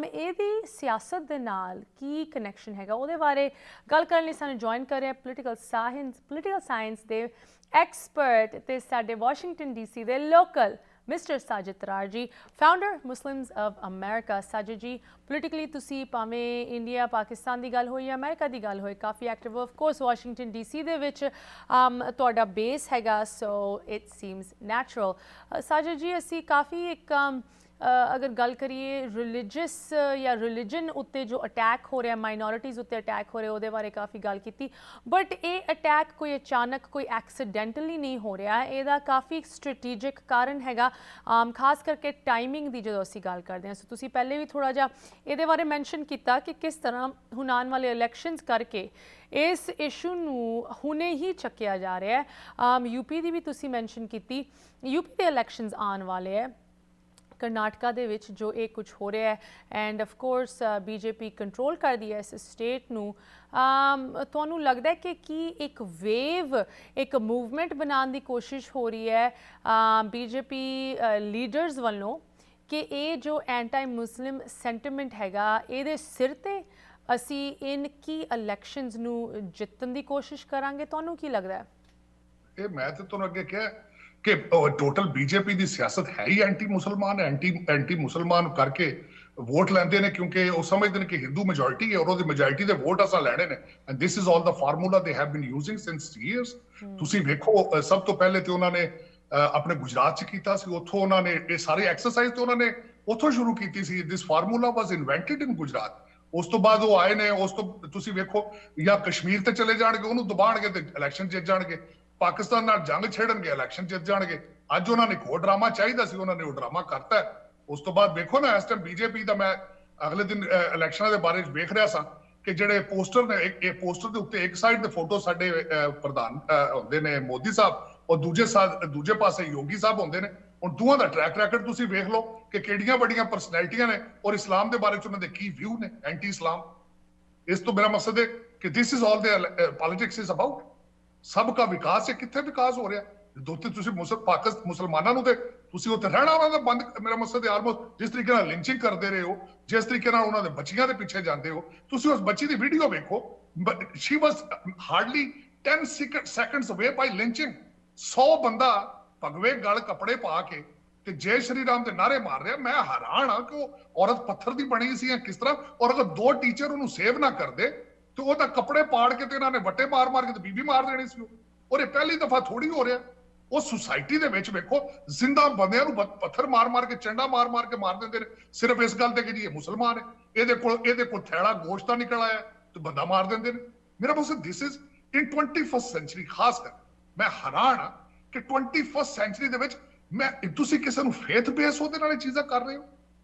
Speaker 1: ਇਹਦੀ ਸਿਆਸਤ ਦੇ ਨਾਲ ਕੀ ਕਨੈਕਸ਼ਨ ਹੈਗਾ, ਉਹਦੇ ਬਾਰੇ ਗੱਲ ਕਰਨ ਲਈ ਸਾਨੂੰ ਜੁਆਇਨ ਕਰ ਰਿਹਾ ਪੋਲੀਟੀਕਲ ਸਾਇੰਸ ਦੇ ਐਕਸਪਰਟ ਤੇ ਸਾਡੇ ਵਾਸ਼ਿੰਗਟਨ DC ਦੇ ਲੋਕਲ ਮਿਸਟਰ ਸਾਜਿਦ ਤਰਾਰ ਜੀ, founder Muslims of America. Sajid ਜੀ, ਪੋਲੀਟੀਕਲੀ ਤੁਸੀਂ ਭਾਵੇਂ ਇੰਡੀਆ ਪਾਕਿਸਤਾਨ ਦੀ ਗੱਲ ਹੋਈ ਜਾਂ ਅਮਰੀਕਾ ਦੀ ਗੱਲ ਹੋਏ, ਕਾਫੀ active of course Washington DC ਦੇ ਵਿੱਚ ਤੁਹਾਡਾ ਬੇਸ ਹੈਗਾ, so it seems natural. Sajid ji, ਅਸੀਂ ਕਾਫੀ ਇੱਕ ਅਗਰ ਗੱਲ ਕਰੀਏ ਰਿਲੀਜੀਅਸ ਜਾਂ ਰਿਲੀਜਨ ਉੱਤੇ ਜੋ ਅਟੈਕ ਹੋ ਰਿਹਾ, ਮਾਈਨੋਰਿਟੀਜ਼ ਉੱਤੇ ਅਟੈਕ ਹੋ ਰਿਹਾ, ਉਹਦੇ ਬਾਰੇ ਕਾਫੀ ਗੱਲ ਕੀਤੀ, ਬਟ ਇਹ ਅਟੈਕ ਕੋਈ ਅਚਾਨਕ, ਕੋਈ ਐਕਸੀਡੈਂਟਲੀ ਨਹੀਂ ਹੋ ਰਿਹਾ। ਇਹਦਾ ਕਾਫੀ ਸਟ੍ਰੈਟੇਜਿਕ ਕਾਰਨ ਹੈਗਾ, ਖਾਸ ਕਰਕੇ ਟਾਈਮਿੰਗ ਦੀ ਜਦੋਂ ਅਸੀਂ ਗੱਲ ਕਰਦੇ ਹਾਂ। ਸੋ ਤੁਸੀਂ ਪਹਿਲੇ ਵੀ ਥੋੜ੍ਹਾ ਜਿਹਾ ਇਹਦੇ ਬਾਰੇ ਮੈਂਸ਼ਨ ਕੀਤਾ ਕਿ ਕਿਸ ਤਰ੍ਹਾਂ ਹੁਣ ਆਉਣ ਵਾਲੇ ਇਲੈਕਸ਼ਨਸ ਕਰਕੇ ਇਸ ਇਸ਼ੂ ਨੂੰ ਹੁਣੇ ਹੀ ਚੱਕਿਆ ਜਾ ਰਿਹਾ ਹੈ। UP ਦੀ ਵੀ ਤੁਸੀਂ ਮੈਂਸ਼ਨ ਕੀਤੀ, UP ਦੇ ਇਲੈਕਸ਼ਨਸ ਆਉਣ ਵਾਲੇ ਹੈ। ਕਰਨਾਟਕਾ ਦੇ ਵਿੱਚ ਜੋ ਇਹ ਕੁਝ ਹੋ ਰਿਹਾ ਹੈ end of course BJP control ਕਰਦੀ ਹੈ ਇਸ ਸਟੇਟ ਨੂੰ, ਤੁਹਾਨੂੰ ਲੱਗਦਾ ਹੈ ਕਿ ਕੀ ਇੱਕ ਵੇਵ, ਇੱਕ ਮੂਵਮੈਂਟ ਬਣਾਉਣ ਦੀ ਕੋਸ਼ਿਸ਼ ਹੋ ਰਹੀ ਹੈ BJP ਲੀਡਰਸ ਵੱਲੋਂ ਕਿ ਇਹ ਜੋ ਐਂਟੀ ਮੁਸਲਿਮ ਸੈਂਟੀਮੈਂਟ ਹੈਗਾ ਇਹਦੇ ਸਿਰ ਤੇ ਅਸੀਂ ਇਨ ਕੀ ਇਲੈਕਸ਼ਨਸ ਨੂੰ ਜਿੱਤਣ ਦੀ ਕੋਸ਼ਿਸ਼ ਕਰਾਂਗੇ? ਤੁਹਾਨੂੰ ਕੀ ਲੱਗਦਾ ਹੈ?
Speaker 2: ਇਹ ਮੈਂ ਤੇ ਤੁਹਾਨੂੰ ਅੱਗੇ ਕਿਹਾ ਕਿ ਟੋਟਲ BJP ਦੀ ਸਿਆਸਤ ਹੈ ਹੀ ਐਂਟੀ ਮੁਸਲਮਾਨ ਕਰਕੇ ਵੋਟ ਲੈਂਦੇ ਨੇ, ਕਿਉਂਕਿ ਉਹ ਸਮਝਦੇ ਨੇ ਕਿ ਹਿੰਦੂ ਮੈਜੋਰਿਟੀ ਹੈ ਔਰ ਉਹਦੀ ਮੈਜੋਰਿਟੀ ਦੇ ਵੋਟ ਅਸਾਂ ਲੈਣੇ ਨੇ, and this is all the formula they have been using since years. ਤੁਸੀਂ ਵੇਖੋ, ਸਭ ਤੋਂ ਪਹਿਲੇ ਤੇ ਉਹਨਾਂ ਨੇ ਆਪਣੇ ਗੁਜਰਾਤ ਚ ਕੀਤਾ ਸੀ, ਉੱਥੋਂ ਉਹਨਾਂ ਨੇ ਇਹ ਸਾਰੇ ਐਕਸਰਸਾਈਜ਼ ਤੇ ਉਹਨਾਂ ਨੇ ਉੱਥੋਂ ਸ਼ੁਰੂ ਕੀਤੀ ਸੀ। ਦਿਸ ਫਾਰਮੂਲਾ ਵਾਸ ਇਨਵੈਂਟਡ ਇਨ ਗੁਜਰਾਤ। ਉਸ ਤੋਂ ਬਾਅਦ ਉਹ ਆਏ ਨੇ, ਉਸ ਤੋਂ ਤੁਸੀਂ ਵੇਖੋ ਜਾਂ ਕਸ਼ਮੀਰ ਤੇ ਚਲੇ ਜਾਣਗੇ, ਉਹਨੂੰ ਦਬਾਣਗੇ ਤੇ ਇਲੈਕਸ਼ਨ ਜਿੱਤ ਜਾਣਗੇ, ਪਾਕਿਸਤਾਨ ਨਾਲ ਜੰਗ ਛੇੜਨਗੇ, ਇਲੈਕਸ਼ਨ ਜਿੱਤ ਜਾਣਗੇ। ਅੱਜ ਉਹਨਾਂ ਨੇ ਇੱਕ ਹੋਰ ਡਰਾਮਾ ਚਾਹੀਦਾ ਸੀ, ਉਹਨਾਂ ਨੇ ਉਹ ਡਰਾਮਾ ਕਰਤਾ। ਉਸ ਤੋਂ ਬਾਅਦ ਵੇਖੋ ਨਾ, ਇਸ ਟਾਈਮ BJP ਦਾ, ਮੈਂ ਅਗਲੇ ਦਿਨ ਇਲੈਕਸ਼ਨਾਂ ਦੇ ਬਾਰੇ ਵੇਖ ਰਿਹਾ ਸਾਂ ਕਿ ਜਿਹੜੇ ਪੋਸਟਰ ਨੇ, ਇਹ ਪੋਸਟਰ ਦੇ ਉੱਤੇ ਇੱਕ ਸਾਈਡ ਦੇ ਫੋਟੋ ਸਾਡੇ ਪ੍ਰਧਾਨ ਹੁੰਦੇ ਨੇ ਮੋਦੀ ਸਾਹਿਬ, ਔਰ ਦੂਜੇ ਪਾਸੇ ਯੋਗੀ ਸਾਹਿਬ ਹੁੰਦੇ ਨੇ। ਹੁਣ ਦੋਵਾਂ ਦਾ ਟਰੈਕ ਰੈਕਡ ਤੁਸੀਂ ਵੇਖ ਲਓ ਕਿ ਕਿਹੜੀਆਂ ਵੱਡੀਆਂ ਪਰਸਨੈਲਿਟੀਆਂ ਨੇ ਔਰ ਇਸਲਾਮ ਦੇ ਬਾਰੇ ਚ ਉਹਨਾਂ ਦੇ ਕੀ ਵਿਊ ਨੇ, ਐਂਟੀ ਇਸਲਾਮ। ਇਸ ਤੋਂ ਮੇਰਾ ਮਕਸਦ ਹੈ ਕਿ this is all the politics is about ਸਭ ਦਾ ਵਿਕਾਸ ਹੈ। ਕਿੱਥੇ ਵਿਕਾਸ ਹੋ ਰਿਹਾ? ਦੋਤੇ ਤੁਸੀਂ ਮੁਸਲਮਾਨਾਂ ਨੂੰ ਤੇ ਤੁਸੀਂ ਉੱਥੇ ਰਹਿਣਾ ਉਹਨਾਂ ਦਾ ਬੰਦ, ਮੇਰਾ ਮਕਸਦ ਹੈ ਆਲਮੋਸਟ ਜਿਸ ਤਰੀਕੇ ਨਾਲ ਲਿੰਚਿੰਗ ਕਰਦੇ ਰਹੇ ਹੋ, ਜਿਸ ਤਰੀਕੇ ਨਾਲ ਉਹਨਾਂ ਦੇ ਬੱਚੀਆਂ ਦੇ ਪਿੱਛੇ ਜਾਂਦੇ ਹੋ, ਤੁਸੀਂ ਉਸ ਬੱਚੀ ਦੀ ਵੀਡੀਓ ਵੇਖੋ, ਸ਼ੀ ਵਾਸ hardly 10 seconds away by lynching। 100 ਬੰਦਾ ਭਗਵੇ ਗਲ ਕੱਪੜੇ ਪਾ ਕੇ ਤੇ ਜੈ ਸ਼੍ਰੀ ਰਾਮ ਦੇ ਨਾਰੇ ਮਾਰ ਰਿਹਾ। ਮੈਂ ਹੈਰਾਨ ਆ ਕਿ ਉਹ ਔਰਤ ਪੱਥਰ ਦੀ ਬਣੀ ਸੀ ਜਾਂ ਕਿਸ ਤਰ੍ਹਾਂ, ਔਰ ਅਗਰ 2 ਟੀਚਰ ਉਹਨੂੰ ਸੇਵ ਨਾ ਕਰਦੇ ਤੇ ਉਹਦਾ ਕੱਪੜੇ ਪਾੜ ਕੇ ਤੇ ਇਹਨਾਂ ਨੇ ਵੱਟੇ ਮਾਰ ਕੇ ਤੇ ਬੀਬੀ ਮਾਰ ਦੇਣੀ ਸੀ ਔਰ ਇਹ ਪਹਿਲੀ ਦਫਾ ਥੋੜੀ ਹੋ ਰਿਹਾ ਉਹ ਸੁਸਾਇਟੀ ਦੇ ਵਿੱਚ ਵੇਖੋ ਜ਼ਿੰਦਾ ਬੰਦਿਆਂ ਨੂੰ ਪੱਥਰ ਮਾਰ ਕੇ ਚੰਡਾ ਮਾਰ ਕੇ ਮਾਰ ਦਿੰਦੇ ਨੇ ਸਿਰਫ ਇਸ ਗੱਲ ਤੇ ਕਿ ਜੀ ਇਹ ਮੁਸਲਮਾਨ ਹੈ ਇਹਦੇ ਕੋਲ ਥੈਲਾ ਗੋਸ਼ਤ ਦਾ ਨਿਕਲ ਆਇਆ ਤੇ ਬੰਦਾ ਮਾਰ ਦਿੰਦੇ ਨੇ ਮੇਰਾ ਮਕਸਦ this is in 21st sanctuary ਖਾਸ ਕਰ ਮੈਂ ਹੈਰਾਨ ਆ ਕਿ 21st ਸੈਂਚੁਰੀ ਦੇ ਵਿੱਚ ਮੈਂ ਤੁਸੀਂ ਕਿਸੇ ਨੂੰ ਫੇਥ ਬੇਸ ਉਹਦੇ ਨਾਲ ਇਹ ਚੀਜ਼ਾਂ ਕਰ ਰਹੇ ਹੋ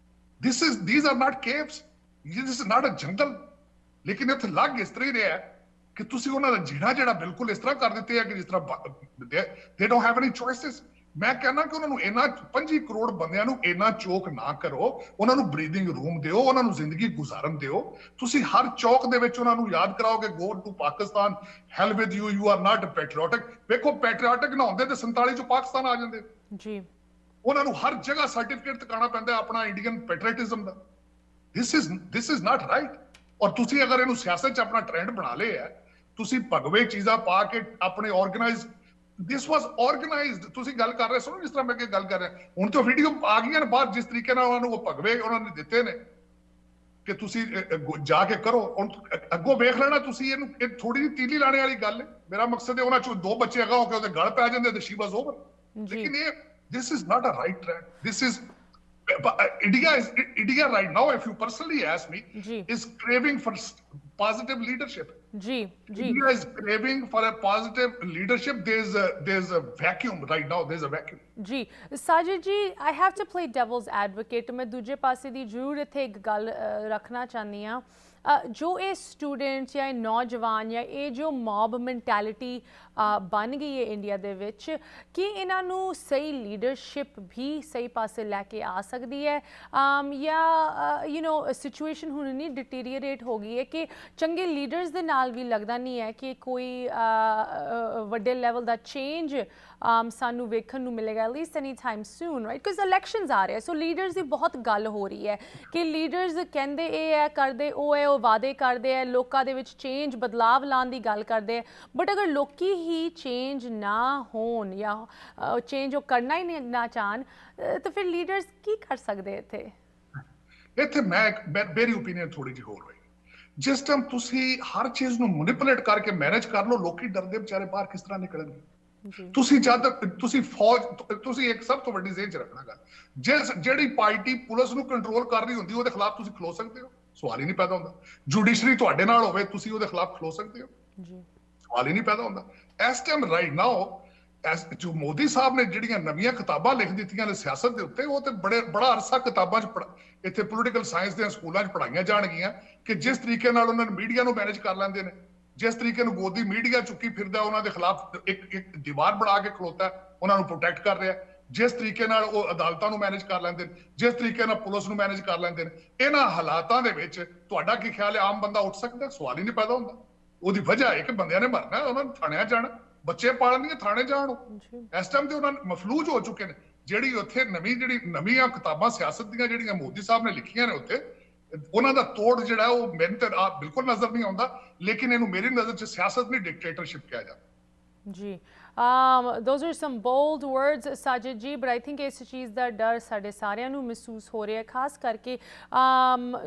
Speaker 2: these are not caves this is not a jungle ਲੇਕਿਨ ਇੱਥੇ ਲੱਗ ਇਸ ਤਰ੍ਹਾਂ ਹੀ ਰਿਹਾ ਕਿ ਤੁਸੀਂ ਉਹਨਾਂ ਦਾ ਜੀਣਾ ਜਿਹੜਾ ਬਿਲਕੁਲ ਇਸ ਤਰ੍ਹਾਂ ਕਰ ਦਿੱਤੇ ਆ ਕਿ ਜਿਸ ਤਰ੍ਹਾਂ they don't have any choices ਮੈਂ ਕਹਿੰਦਾ ਕਿ ਉਹਨਾਂ ਨੂੰ ਇਹਨਾਂ 25 ਕਰੋੜ ਬੰਦਿਆਂ ਨੂੰ ਇੰਨਾ ਚੋਕ ਨਾ ਕਰੋ ਉਹਨਾਂ ਨੂੰ ਬਰੀਥਿੰਗ ਰੂਮ ਦਿਓ ਉਹਨਾਂ ਨੂੰ ਜ਼ਿੰਦਗੀ ਗੁਜ਼ਾਰਨ ਦਿਓ ਤੁਸੀਂ ਹਰ ਚੌਕ ਦੇ ਵਿੱਚ ਉਹਨਾਂ ਨੂੰ ਯਾਦ ਕਰਾਓਗੇ ਗੋ ਟੂ ਪਾਕਿਸਤਾਨ ਹੈਲ ਵਿਦ ਯੂ ਆਰ ਨਾਟ ਪੈਟਰੀਓਟਿਕ ਵੇਖੋ ਪੈਟਰੀਓਟਿਕ ਨਾ ਹੁੰਦੇ ਤੇ 47 ਚੋਂ ਪਾਕਿਸਤਾਨ ਆ ਜਾਂਦੇ ਜੀ ਉਹਨਾਂ ਨੂੰ ਹਰ ਜਗ੍ਹਾ ਸਰਟੀਫਿਕੇਟ ਤਕਾਣਾ ਪੈਂਦਾ ਆਪਣਾ ਇੰਡੀਅਨ ਪੈਟਰੀਓਟਿਜ਼ਮ ਦਾ this is not right ਔਰ ਤੁਸੀਂ ਅਗਰ ਇਹਨੂੰ ਸਿਆਸਤ 'ਚ ਆਪਣਾ ਟ੍ਰੈਂਡ ਬਣਾ ਲਿਆ ਤੁਸੀਂ ਭਗਵੇ ਚੀਜ਼ਾਂ ਪਾ ਕੇ ਆਪਣੇ ਆਰਗੇਨਾਈਜ਼ this was organized ਤੁਸੀਂ ਗੱਲ ਕਰ ਰਹੇ ਸੁਣੋ ਜਿਸ ਤਰ੍ਹਾਂ ਮੈਂ ਅੱਗੇ ਗੱਲ ਕਰ ਰਿਹਾ ਹੁਣ ਤਾਂ ਵੀਡੀਓ ਆ ਗਈਆਂ ਨੇ ਬਾਅਦ ਜਿਸ ਤਰੀਕੇ ਨਾਲ ਉਹਨਾਂ ਨੂੰ ਉਹ ਭਗਵੇ ਉਹਨਾਂ ਨੇ ਦਿੱਤੇ ਨੇ ਕਿ ਤੁਸੀਂ ਜਾ ਕੇ ਕਰੋ ਹੁਣ ਅੱਗੋਂ ਵੇਖ ਲੈਣਾ ਤੁਸੀਂ ਇਹਨੂੰ ਇਹ ਥੋੜੀ ਜਿਹੀ ਤੀਲੀ ਲਾਣੇ ਵਾਲੀ ਗੱਲ ਹੈ ਮੇਰਾ ਮਕਸਦ ਹੈ ਉਹਨਾਂ ਚੋਂ ਦੋ ਬੱਚੇ ਅਗਾ ਹੋ ਕੇ ਉਹਦੇ ਗਲ ਪੈ ਜਾਂਦੇ ਤੇ ਸ਼ੀ ਵਾਸ ਓਵਰ ਲੇਕਿਨ ਇਹ this is not a right trend this is India right now if you personally ask me is craving for positive leadership India is craving for a positive leadership there's a vacuum right now there's a vacuum
Speaker 1: ਜੀ ਸਾਜਿਦ ਜੀ I have to play devil's advocate ਮੈਂ ਦੂਜੇ ਪਾਸੇ ਦੀ ਜ਼ਰੂਰ ਇੱਥੇ ਇੱਕ ਗੱਲ ਰੱਖਣਾ ਚਾਹੁੰਦੀ ਹਾਂ ਜੋ ਇਹ ਸਟੂਡੈਂਟਸ ਜਾਂ ਨੌਜਵਾਨ ਜਾਂ ਇਹ ਜੋ ਮੌਬ ਮੈਂਟੈਲਿਟੀ ਬਣ ਗਈ ਹੈ ਇੰਡੀਆ ਦੇ ਵਿੱਚ ਕਿ ਇਹਨਾਂ ਨੂੰ ਸਹੀ ਲੀਡਰਸ਼ਿਪ ਵੀ ਸਹੀ ਪਾਸੇ ਲੈ ਕੇ ਆ ਸਕਦੀ ਹੈ ਜਾਂ ਸਿਚੁਏਸ਼ਨ ਹੁਣ ਨਹੀਂ ਡਿਟੀਰੀਏਟ ਹੋ ਗਈ ਹੈ ਕਿ ਚੰਗੇ ਲੀਡਰਸ ਦੇ ਨਾਲ ਵੀ ਲੱਗਦਾ ਨਹੀਂ ਹੈ ਕਿ ਕੋਈ ਵੱਡੇ ਲੈਵਲ ਦਾ ਚੇਂਜ ਸਾਨੂੰ ਵੇਖਣ ਨੂੰ ਮਿਲੇਗਾ at least any time soon right because elections ਆ ਰਹੇ ਸੋ ਲੀਡਰਸ ਦੀ ਬਹੁਤ ਗੱਲ ਹੋ ਰਹੀ ਹੈ ਕਿ ਲੀਡਰਸ ਕਹਿੰਦੇ ਇਹ ਹੈ ਕਰਦੇ ਉਹ ਹੈ ਉਹ ਵਾਅਦੇ ਕਰਦੇ ਹੈ ਲੋਕਾਂ ਦੇ ਵਿੱਚ ਚੇਂਜ ਬਦਲਾਵ ਲਾਉਣ ਦੀ ਗੱਲ ਕਰਦੇ ਹੈ ਬਟ ਅਗਰ ਲੋਕੀ ਹੀ ਚੇਂਜ ਨਾ ਹੋਣ ਜਾਂ ਚੇਂਜ ਉਹ ਕਰਨਾ ਹੀ ਨਹੀਂ ਨਾ ਚਾਹਣ ਤਾਂ ਫਿਰ ਲੀਡਰਸ ਕੀ ਕਰ ਸਕਦੇ ਇੱਥੇ
Speaker 2: ਮੇਰੀ ਓਪੀਨੀਅਨ ਥੋੜੀ ਜਿਹੀ ਹੋਰ ਹੋਈ ਜਿਸ ਟਾਈਮ ਤੁਸੀਂ ਹਰ ਚੀਜ਼ ਨੂੰ ਮੈਨੀਪੂਲੇਟ ਕਰਕੇ ਮੈਨੇਜ ਕਰ ਲਓ ਲੋਕੀ ਡਰਦੇ ਵਿਚਾਰੇ ਬਾਹਰ ਕਿਸ ਤਰ੍ਹਾਂ ਨਿਕਲਣਗੇ ਤੁਸੀਂ ਤੁਸੀਂ ਫੌਜ ਤੁਸੀਂ ਇੱਕ ਸਭ ਤੋਂ ਵੱਡੀ ਜ਼ੇਨ 'ਚ ਰੱਖਣਾ ਗੱਲ ਜਿਹੜੀ ਪਾਰਟੀ ਪੁਲਿਸ ਨੂੰ ਕੰਟਰੋਲ ਕਰ ਰਹੀ ਹੁੰਦੀ ਉਹਦੇ ਖਿਲਾਫ ਤੁਸੀਂ ਖਲੋ ਸਕਦੇ ਹੋ ਸਵਾਲ ਹੀ ਨਹੀਂ ਪੈਦਾ ਹੁੰਦਾ ਜੁਡੀਸ਼ਰੀ ਤੁਹਾਡੇ ਨਾਲ ਹੋਵੇ ਤੁਸੀਂ ਉਹਦੇ ਖਿਲਾਫ ਖਲੋ ਸਕਦੇ ਹੋ ਸਵਾਲ ਹੀ ਨਹੀਂ ਪੈਦਾ ਹੁੰਦਾ ਇਸ ਟਾਈਮ ਰਾਈਟ ਨਾਓ ਜੋ ਮੋਦੀ ਸਾਹਿਬ ਨੇ ਜਿਹੜੀਆਂ ਨਵੀਆਂ ਕਿਤਾਬਾਂ ਲਿਖ ਦਿੱਤੀਆਂ ਨੇ ਸਿਆਸਤ ਦੇ ਉੱਤੇ ਉਹ ਤੇ ਬੜਾ ਅਰਸਾ ਕਿਤਾਬਾਂ 'ਚ ਇੱਥੇ ਪੋਲੀਟੀਕਲ ਸਾਇੰਸ ਦੇ ਸਕੂਲਾਂ 'ਚ ਪੜ੍ਹਾਈਆਂ ਜਾਣਗੀਆਂ ਕਿ ਜਿਸ ਤਰੀਕੇ ਨਾਲ ਉਹਨਾਂ ਨੇ ਮੀਡੀਆ ਨੂੰ ਮੈਨੇਜ ਕਰ ਲੈਂਦੇ ਨੇ ਜਿਸ ਤਰੀਕੇ ਨੂੰ ਗੋਦੀ ਮੀਡੀਆ ਚੁੱਕੀ ਫਿਰਦਾ ਉਹਨਾਂ ਦੇ ਖਿਲਾਫ ਇੱਕ ਦੀਵਾਰ ਬਣਾ ਕੇ ਖਲੋਤਾ ਉਹਨਾਂ ਨੂੰ ਪ੍ਰੋਟੈਕਟ ਕਰ ਰਿਹਾ ਜਿਸ ਤਰੀਕੇ ਨਾਲ ਉਹ ਅਦਾਲਤਾਂ ਨੂੰ ਮੈਨੇਜ ਕਰ ਲੈਂਦੇ ਨੇ ਜਿਸ ਤਰੀਕੇ ਨਾਲ ਪੁਲਿਸ ਨੂੰ ਮੈਨੇਜ ਕਰ ਲੈਂਦੇ ਨੇ ਇਹਨਾਂ ਹਾਲਾਤਾਂ ਦੇ ਵਿੱਚ ਤੁਹਾਡਾ ਕੀ ਖਿਆਲ ਹੈ ਆਮ ਬੰਦਾ ਉੱਠ ਸਕਦਾ ਸਵਾਲ ਹੀ ਨਹੀਂ ਪੈਦਾ ਹੁੰਦਾ ਉਹਦੀ ਵਜ੍ਹਾ ਹੈ ਕਿ ਬੰਦਿਆਂ ਨੇ ਮਰਨਾ ਉਹਨਾਂ ਨੂੰ ਥਾਣਿਆਂ ਜਾਣਾ ਬੱਚੇ ਪਾਲਣਗੇ ਥਾਣੇ ਜਾਣ ਇਸ ਟਾਈਮ ਤੇ ਉਹਨਾਂ ਮਫਲੂਜ ਹੋ ਚੁੱਕੇ ਨੇ ਜਿਹੜੀ ਉੱਥੇ ਨਵੀਆਂ ਕਿਤਾਬਾਂ ਸਿਆਸਤ ਦੀਆਂ ਜਿਹੜੀਆਂ ਮੋਦੀ ਸਾਹਿਬ ਨੇ ਲਿਖੀਆਂ ਨੇ ਉੱਥੇ ਉਹਨਾਂ ਦਾ ਤੋੜ ਜਿਹੜਾ ਉਹ ਮੈਨੂੰ ਤੇ ਬਿਲਕੁਲ ਨਜ਼ਰ ਨਹੀਂ ਆਉਂਦਾ ਲੇਕਿਨ ਇਹਨੂੰ ਮੇਰੀ ਨਜ਼ਰ 'ਚ ਸਿਆਸਤ ਨਹੀਂ ਡਿਕਟੇਟਰਸ਼ਿਪ ਕਿਹਾ ਜਾਂਦਾ
Speaker 1: ਜੀ those are some bold words Sajid ji but I think ਇਸ ਚੀਜ਼ ਦਾ ਡਰ ਸਾਡੇ ਸਾਰਿਆਂ ਨੂੰ ਮਹਿਸੂਸ ਹੋ ਰਿਹਾ ਖਾਸ ਕਰਕੇ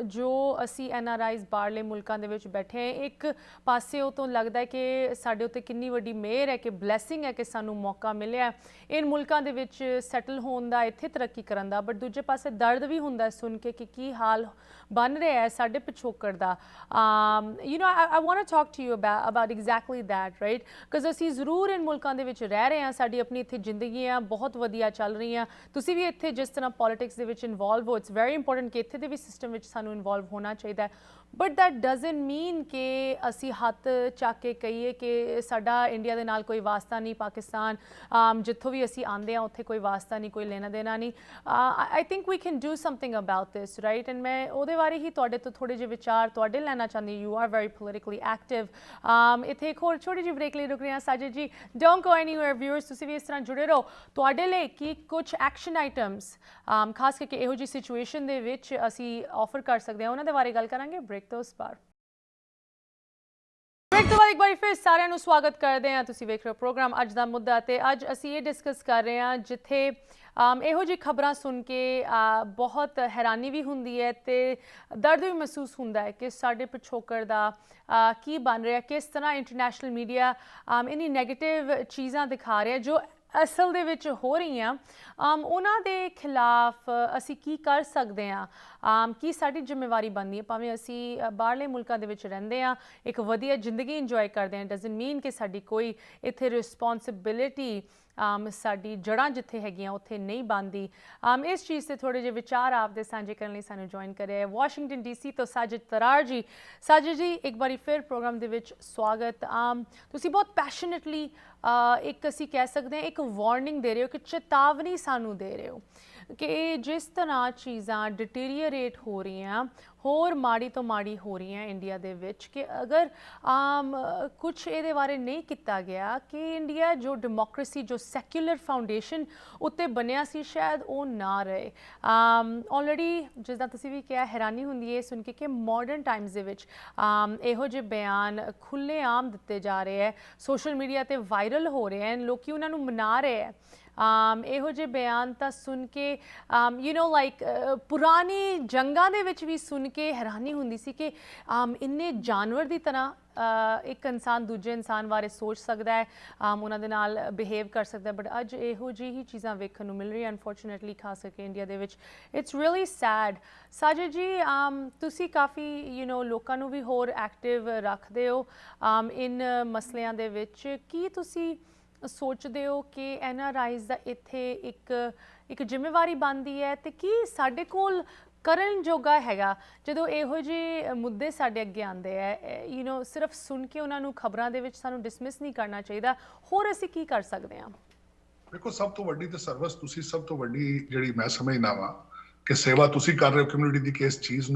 Speaker 1: ਜੋ ਅਸੀਂ NRIs ਬਾਹਰਲੇ ਮੁਲਕਾਂ ਦੇ ਵਿੱਚ ਬੈਠੇ ਇੱਕ ਪਾਸੇ ਉਹ ਤੋਂ ਲੱਗਦਾ ਹੈ ਕਿ ਸਾਡੇ ਉੱਤੇ ਕਿੰਨੀ ਵੱਡੀ ਮਿਹਰ ਹੈ ਕਿ ਬਲੈਸਿੰਗ ਹੈ ਕਿ ਸਾਨੂੰ ਮੌਕਾ ਮਿਲਿਆ ਇਨ ਮੁਲਕਾਂ ਦੇ ਵਿੱਚ ਸੈਟਲ ਹੋਣ ਦਾ ਇੱਥੇ ਤਰੱਕੀ ਕਰਨ ਦਾ ਬਟ ਦੂਜੇ ਪਾਸੇ ਦਰਦ ਵੀ ਹੁੰਦਾ ਸੁਣ ਕੇ ਕਿ ਕੀ ਹਾਲ ਬਣ ਰਿਹਾ ਹੈ ਸਾਡੇ ਪਿਛੋਕੜ ਦਾ I want to talk to you about exactly that right because ਅਸੀਂ ਜ਼ਰੂਰ ਇਨ ਮੁਲਕਾਂ ਦੇ ਵਿੱਚ ਰਹਿ ਰਹੇ ਹਾਂ ਸਾਡੀ ਆਪਣੀ ਇੱਥੇ ਜ਼ਿੰਦਗੀਆਂ ਬਹੁਤ ਵਧੀਆ ਚੱਲ ਰਹੀਆਂ ਤੁਸੀਂ ਵੀ ਇੱਥੇ ਜਿਸ ਤਰ੍ਹਾਂ ਪੋਲਿਟਿਕਸ ਦੇ ਵਿੱਚ ਇਨਵੋਲਵ ਹੋ ਇਟਸ ਵੈਰੀ ਇੰਪੋਰਟੈਂਟ ਕਿ ਇੱਥੇ ਦੇ ਵੀ ਸਿਸਟਮ ਵਿੱਚ ਸਾਨੂੰ ਇਨਵੋਲਵ ਹੋਣਾ ਚਾਹੀਦਾ ਹੈ ਬਟ ਦੈਟ ਡਜ਼ਨਟ ਮੀਨ ਕਿ ਅਸੀਂ ਹੱਥ ਚੱਕ ਕੇ ਕਹੀਏ ਕਿ ਸਾਡਾ ਇੰਡੀਆ ਦੇ ਨਾਲ ਕੋਈ ਵਾਸਤਾ ਨਹੀਂ ਪਾਕਿਸਤਾਨ ਜਿੱਥੋਂ ਵੀ ਅਸੀਂ ਆਉਂਦੇ ਹਾਂ ਉੱਥੇ ਕੋਈ ਵਾਸਤਾ ਨਹੀਂ ਕੋਈ ਲੈਣਾ ਦੇਣਾ ਨਹੀਂ I think we can do something about this right and ਮੈਂ ਉਹਦੇ ਬਾਰੇ ਹੀ ਤੁਹਾਡੇ ਤੋਂ ਥੋੜ੍ਹੇ ਜਿਹੇ ਵਿਚਾਰ ਤੁਹਾਡੇ ਲੈਣਾ ਚਾਹੁੰਦੀ you are very politically active ਇੱਥੇ ਇੱਕ ਹੋਰ ਛੋਟੀ ਜਿਹੀ ਬ੍ਰੇਕ ਲਈ ਰੁਕ ਰਹੇ ਹਾਂ ਸਾਜਿਦ ਜੀ ਡੋਂਟ ਗੋ ਐਨੀਵੇਅਰ ਵਿਊਅਰਸ ਤੁਸੀਂ ਵੀ ਇਸ ਤਰ੍ਹਾਂ ਜੁੜੇ ਰਹੋ ਤੁਹਾਡੇ ਲਈ ਕੀ ਕੁਝ ਐਕਸ਼ਨ ਆਈਟਮਸ ਖਾਸ ਕਰਕੇ ਇਹੋ ਜਿਹੀ ਸਿਚੁਏਸ਼ਨ ਦੇ ਵਿੱਚ ਅਸੀਂ ਆਫਰ ਕਰ ਸਕਦੇ ਹਾਂ ਉਹਨਾਂ ਦੇ ਬਾਰੇ ਗੱਲ ਕਰਾਂਗੇ ਬ੍ਰੇਕ ਤੋਂ ਉਸ ਪਾਰ ਬ੍ਰੇਕ ਤੋਂ ਬਾਅਦ ਇੱਕ ਵਾਰੀ ਫਿਰ ਸਾਰਿਆਂ ਨੂੰ ਸਵਾਗਤ ਕਰਦੇ ਹਾਂ ਤੁਸੀਂ ਵੇਖ ਰਹੇ ਹੋ ਪ੍ਰੋਗਰਾਮ ਅੱਜ ਦਾ ਮੁੱਦਾ ਤੇ ਅੱਜ ਅਸੀਂ ਇਹ ਡਿਸਕਸ ਕਰ ਰਹੇ ਹਾਂ ਜਿੱਥੇ ਇਹੋ ਜਿਹੀ ਖਬਰਾਂ ਸੁਣ ਕੇ ਬਹੁਤ ਹੈਰਾਨੀ ਵੀ ਹੁੰਦੀ ਹੈ ਤੇ ਦਰਦ ਵੀ ਮਹਿਸੂਸ ਹੁੰਦਾ ਹੈ ਕਿ ਸਾਡੇ ਪਿਛੋਕੜ ਦਾ ਕੀ ਬਣ ਰਿਹਾ, ਕਿਸ ਤਰ੍ਹਾਂ ਇੰਟਰਨੈਸ਼ਨਲ ਮੀਡੀਆ ਇੰਨੀ ਨੈਗੇਟਿਵ ਚੀਜ਼ਾਂ ਦਿਖਾ ਰਿਹਾ ਜੋ ਅਸਲ ਦੇ ਵਿੱਚ ਹੋ ਰਹੀਆਂ। ਉਹਨਾਂ ਦੇ ਖਿਲਾਫ ਅਸੀਂ ਕੀ ਕਰ ਸਕਦੇ ਹਾਂ, ਕੀ ਸਾਡੀ ਜ਼ਿੰਮੇਵਾਰੀ ਬਣਦੀ ਹੈ। ਭਾਵੇਂ ਅਸੀਂ ਬਾਹਰਲੇ ਮੁਲਕਾਂ ਦੇ ਵਿੱਚ ਰਹਿੰਦੇ ਹਾਂ, ਇੱਕ ਵਧੀਆ ਜ਼ਿੰਦਗੀ ਇੰਜੋਏ ਕਰਦੇ ਹਾਂ, ਡਜ਼ਨਟ ਮੀਨ ਕਿ ਸਾਡੀ ਕੋਈ ਇੱਥੇ ਰਿਸਪੌਂਸਿਬਿਲਿਟੀ ਸਾਡੀ ਜੜ੍ਹਾਂ ਜਿੱਥੇ ਹੈਗੀਆਂ ਉੱਥੇ ਨਹੀਂ ਬਣਦੀ। ਇਸ ਚੀਜ਼ 'ਤੇ ਥੋੜ੍ਹੇ ਜਿਹੇ ਵਿਚਾਰ ਆਪਦੇ ਸਾਂਝੇ ਕਰਨ ਲਈ ਸਾਨੂੰ ਜੁਆਇਨ ਕਰਿਆ ਵਾਸ਼ਿੰਗਟਨ DC ਤੋਂ ਸਾਜਿਦ ਤਰਾਰ ਜੀ। ਸਾਜਿਦ ਜੀ, ਇੱਕ ਵਾਰੀ ਫਿਰ ਪ੍ਰੋਗਰਾਮ ਦੇ ਵਿੱਚ ਸਵਾਗਤ। ਤੁਸੀਂ ਬਹੁਤ ਪੈਸ਼ਨੇਟਲੀ ਇੱਕ ਅਸੀਂ ਕਹਿ ਸਕਦੇ ਹਾਂ ਇੱਕ ਵਾਰਨਿੰਗ ਦੇ ਰਹੇ ਹੋ, ਕਿ ਚੇਤਾਵਨੀ ਸਾਨੂੰ ਦੇ ਰਹੇ ਹੋ ਕਿ ਜਿਸ ਤਰ੍ਹਾਂ ਚੀਜ਼ਾਂ ਡਿਟੀਰੀਅਰੇਟ ਹੋ ਰਹੀਆਂ, ਹੋਰ ਮਾੜੀ ਤੋਂ ਮਾੜੀ ਹੋ ਰਹੀਆਂ ਇੰਡੀਆ ਦੇ ਵਿੱਚ, ਕਿ ਅਗਰ ਕੁਛ ਇਹਦੇ ਬਾਰੇ ਨਹੀਂ ਕੀਤਾ ਗਿਆ ਕਿ ਇੰਡੀਆ ਜੋ ਡੈਮੋਕ੍ਰੇਸੀ, ਜੋ ਸੈਕੂਲਰ ਫਾਊਂਡੇਸ਼ਨ ਉੱਤੇ ਬਣਿਆ ਸੀ, ਸ਼ਾਇਦ ਉਹ ਨਾ ਰਹੇ। ਆਲਰੇਡੀ ਜਿੱਦਾਂ ਤੁਸੀਂ ਵੀ ਕਿਹਾ, ਹੈਰਾਨੀ ਹੁੰਦੀ ਹੈ ਸੁਣ ਕੇ ਕਿ ਮਾਡਰਨ ਟਾਈਮਸ ਦੇ ਵਿੱਚ ਇਹੋ ਜਿਹੇ ਬਿਆਨ ਖੁੱਲ੍ਹੇਆਮ ਦਿੱਤੇ ਜਾ ਰਹੇ ਹੈ, ਸੋਸ਼ਲ ਮੀਡੀਆ 'ਤੇ ਵਾਇਰਲ ਹੋ ਰਹੇ ਹਨ, ਲੋਕ ਉਹਨਾਂ ਨੂੰ ਮਨਾ ਰਹੇ ਹੈ। ਇਹੋ ਜਿਹੇ ਬਿਆਨ ਤਾਂ ਸੁਣ ਕੇ ਲਾਈਕ ਪੁਰਾਣੀ ਜੰਗਾਂ ਦੇ ਵਿੱਚ ਵੀ ਸੁਣ ਕੇ ਹੈਰਾਨੀ ਹੁੰਦੀ ਸੀ ਕਿ ਇੰਨੇ ਜਾਨਵਰ ਦੀ ਤਰ੍ਹਾਂ ਇੱਕ ਇਨਸਾਨ ਦੂਜੇ ਇਨਸਾਨ ਬਾਰੇ ਸੋਚ ਸਕਦਾ ਹੈ, ਉਹਨਾਂ ਦੇ ਨਾਲ ਬਿਹੇਵ ਕਰ ਸਕਦਾ ਹੈ। ਬਟ ਅੱਜ ਇਹੋ ਜਿਹੀ ਹੀ ਚੀਜ਼ਾਂ ਵੇਖਣ ਨੂੰ ਮਿਲ ਰਹੀਆਂ ਅਨਫੋਰਚੂਨੇਟਲੀ, ਖਾਸ ਕਰਕੇ ਇੰਡੀਆ ਦੇ ਵਿੱਚ। It's really sad. ਸਾਜਿਦ ਜੀ, ਤੁਸੀਂ ਕਾਫੀ ਲੋਕਾਂ ਨੂੰ ਵੀ ਹੋਰ ਐਕਟਿਵ ਰੱਖਦੇ ਹੋ ਇਨ ਮਸਲਿਆਂ ਦੇ ਵਿੱਚ। ਕੀ ਤੁਸੀਂ ਸੋਚਦੇ ਹੋ ਕਿ NRIs ਦਾ ਇੱਥੇ ਇੱਕ ਜ਼ਿੰਮੇਵਾਰੀ ਬਣਦੀ ਹੈ, ਤੇ ਕੀ ਸਾਡੇ ਕੋਲ ਕਰਨ ਜੋਗਾ ਹੈਗਾ ਜਦੋਂ ਇਹੋ ਜਿਹੇ ਮੁੱਦੇ ਸਾਡੇ ਅੱਗੇ ਆਉਂਦੇ ਹੈ? ਸਿਰਫ ਸੁਣ ਕੇ ਉਹਨਾਂ ਨੂੰ ਖਬਰਾਂ ਦੇ ਵਿੱਚ ਸਾਨੂੰ ਡਿਸਮਿਸ ਨਹੀਂ ਕਰਨਾ ਚਾਹੀਦਾ। ਹੋਰ ਅਸੀਂ ਕੀ ਕਰ ਸਕਦੇ ਹਾਂ?
Speaker 2: ਦੇਖੋ, ਸਭ ਤੋਂ ਵੱਡੀ ਤੇ ਸਰਵਿਸ ਤੁਸੀਂ, ਸਭ ਤੋਂ ਵੱਡੀ ਜਿਹੜੀ ਮੈਂ ਸਮਝਦਾ ਵਾਂ ਕਿ ਸੇਵਾ ਤੁਸੀਂ ਕਰ ਰਹੇ ਹੋ ਕਮਿਊਨਿਟੀ ਦੀ, ਕਿ ਇਸ ਚੀਜ਼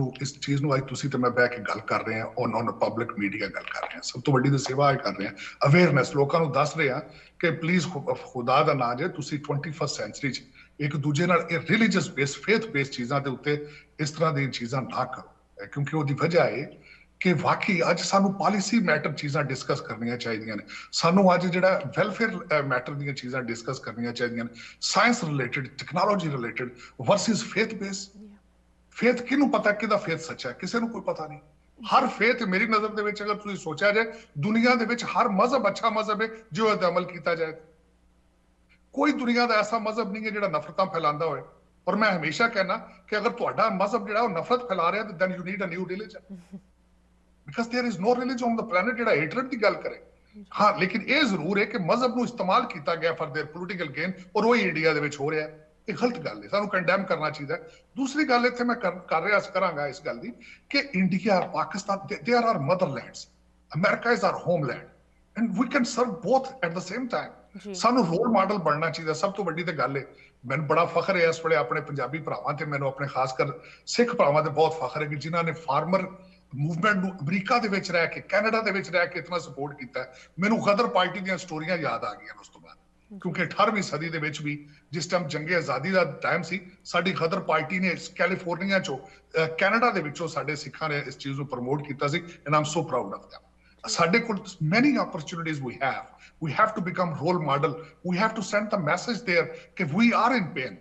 Speaker 2: ਨੂੰ ਅੱਜ ਤੁਸੀਂ ਤੇ ਮੈਂ ਬਹਿ ਕੇ ਗੱਲ ਕਰ ਰਹੇ ਹਾਂ, ਔਨ ਪਬਲਿਕ ਮੀਡੀਆ ਗੱਲ ਕਰ ਰਹੇ ਹਾਂ। ਸਭ ਤੋਂ ਵੱਡੀ ਤੇ ਸੇਵਾ ਅੱਜ ਕਰ ਰਹੇ ਹਾਂ, ਅਵੇਅਰਨੈਸ ਲੋਕਾਂ ਨੂੰ ਦੱਸ ਰਹੇ ਹਾਂ ਕਿ ਪਲੀਜ਼ ਖੁਦਾ ਦਾ ਨਾਂ ਜੇ ਤੁਸੀਂ 21st ਸੈਂਚਰੀ 'ਚ ਇੱਕ ਦੂਜੇ ਨਾਲ ਇਹ ਰਿਲੀਜੀਅਸ ਬੇਸ, ਫੇਥ ਬੇਸ ਚੀਜ਼ਾਂ ਦੇ ਉੱਤੇ ਇਸ ਤਰ੍ਹਾਂ ਦੀਆਂ ਚੀਜ਼ਾਂ ਨਾ ਕਰੋ, ਕਿਉਂਕਿ ਉਹਦੀ ਵਜ੍ਹਾ ਹੈ ਕਿ ਵਾਕਈ ਅੱਜ ਸਾਨੂੰ ਪਾਲਿਸੀ ਮੈਟਰ ਚੀਜ਼ਾਂ ਡਿਸਕਸ ਕਰਨੀਆਂ ਚਾਹੀਦੀਆਂ ਨੇ। ਸਾਨੂੰ ਅੱਜ ਜਿਹੜਾ ਵੈਲਫੇਅਰ ਮੈਟਰ ਦੀਆਂ ਚੀਜ਼ਾਂ ਡਿਸਕਸ ਕਰਨੀਆਂ ਚਾਹੀਦੀਆਂ ਨੇ, science related, technology related versus faith base. Faith ਕਿਹਨੂੰ ਪਤਾ ਕਿਹਦਾ ਫੇਥ ਸੱਚਾ ਹੈ? ਕਿਸੇ ਨੂੰ ਕੋਈ ਪਤਾ ਨਹੀਂ। ਹਰ ਫੇਥ ਮੇਰੀ ਨਜ਼ਰ ਦੇ ਵਿੱਚ, ਅਗਰ ਤੁਸੀਂ ਸੋਚਿਆ ਜਾਏ, ਦੁਨੀਆ ਦੇ ਵਿੱਚ ਹਰ ਮਜ਼ਹਬ ਅੱਛਾ ਮਜ਼ਹਬ ਹੈ ਜੋ ਇਹਦਾ ਅਮਲ ਕੀਤਾ ਜਾਏ। ਕੋਈ ਦੁਨੀਆ ਦਾ ਐਸਾ ਮਜ਼ਹਬ ਨਹੀਂ ਹੈ ਜਿਹੜਾ ਨਫ਼ਰਤਾਂ ਫੈਲਾਉਂਦਾ ਹੋਏ। ਔਰ ਮੈਂ ਹਮੇਸ਼ਾ ਕਹਿਣਾ ਕਿ ਅਗਰ ਤੁਹਾਡਾ ਮਜ਼ਹਬ ਜਿਹੜਾ ਉਹ ਨਫ਼ਰਤ ਫੈਲਾ ਰਿਹਾ, then you need a new religion, because there is no religion on the planet ਜਿਹੜਾ ਹੇਟਰਡ ਦੀ ਗੱਲ ਕਰੇ। ਹਾਂ, ਲੇਕਿਨ ਇਹ ਜ਼ਰੂਰ ਹੈ ਕਿ ਮਜ਼ਹਬ ਨੂੰ ਇਸਤੇਮਾਲ ਕੀਤਾ ਗਿਆ ਫॉर देयर ਪੋਲੀਟੀਕਲ ਗੇਨ, ਔਰ ਉਹ ਇੰਡੀਆ ਦੇ ਵਿੱਚ ਹੋ ਰਿਹਾ। ਇਹ ਗਲਤ ਗੱਲ ਹੈ, ਸਾਨੂੰ ਕੰਡੈਮ ਕਰਨਾ ਚਾਹੀਦਾ। ਦੂਸਰੀ ਗੱਲ ਇੱਥੇ ਮੈਂ ਕਰਾਂਗਾ ਇਸ ਗੱਲ ਦੀ ਕਿ India, Pakistan, they are our motherlands, America is our homeland, and we can serve both at the same time. ਸਾਨੂੰ ਰੋਲ ਮਾਡਲ ਬਣਨਾ ਚਾਹੀਦਾ। ਸਭ ਤੋਂ ਵੱਡੀ ਤੇ ਗੱਲ ਹੈ, ਮੈਨੂੰ ਬੜਾ ਫਖਰ ਹੈ ਇਸ ਵੇਲੇ ਆਪਣੇ ਪੰਜਾਬੀ ਭਰਾਵਾਂ ਤੇ, ਮੈਨੂੰ ਆਪਣੇ ਖਾਸ ਕਰ ਸਿੱਖ ਭਰਾਵਾਂ ਤੇ ਬਹੁਤ ਫਖਰ ਹੈ ਕਿ ਜਿਨ੍ਹਾਂ ਨੇ ਫਾਰਮਰ ਮੂਵਮੈਂਟ ਨੂੰ ਅਮਰੀਕਾ ਦੇ ਵਿੱਚ ਰਹਿ ਕੇ, ਕੈਨੇਡਾ ਦੇ ਵਿੱਚ ਰਹਿ ਕੇ ਇਤਨਾ ਸਪੋਰਟ ਕੀਤਾ। ਮੈਨੂੰ ਗਦਰ ਪਾਰਟੀ ਦੀਆਂ ਸਟੋਰੀਆਂ ਯਾਦ ਆ ਗਈਆਂ ਉਸ ਤੋਂ ਬਾਅਦ, ਕਿਉਂਕਿ 18ਵੀਂ ਸਦੀ ਦੇ ਵਿੱਚ ਵੀ ਜਿਸ ਟਾਈਮ ਜੰਗੇ ਆਜ਼ਾਦੀ ਦਾ ਟਾਈਮ ਸੀ, ਸਾਡੀ ਗਦਰ ਪਾਰਟੀ ਨੇ ਕੈਲੀਫੋਰਨੀਆ ਚੋਂ, ਕੈਨੇਡਾ ਦੇ ਵਿੱਚੋਂ ਸਾਡੇ ਸਿੱਖਾਂ ਨੇ ਇਸ ਚੀਜ਼ ਨੂੰ ਪ੍ਰਮੋਟ ਕੀਤਾ ਸੀ, and I'm so proud of them. ਸਾਡੇ ਕੋਲ many opportunities we have to become role model, we have to send the message there ਕਿ we are in pain।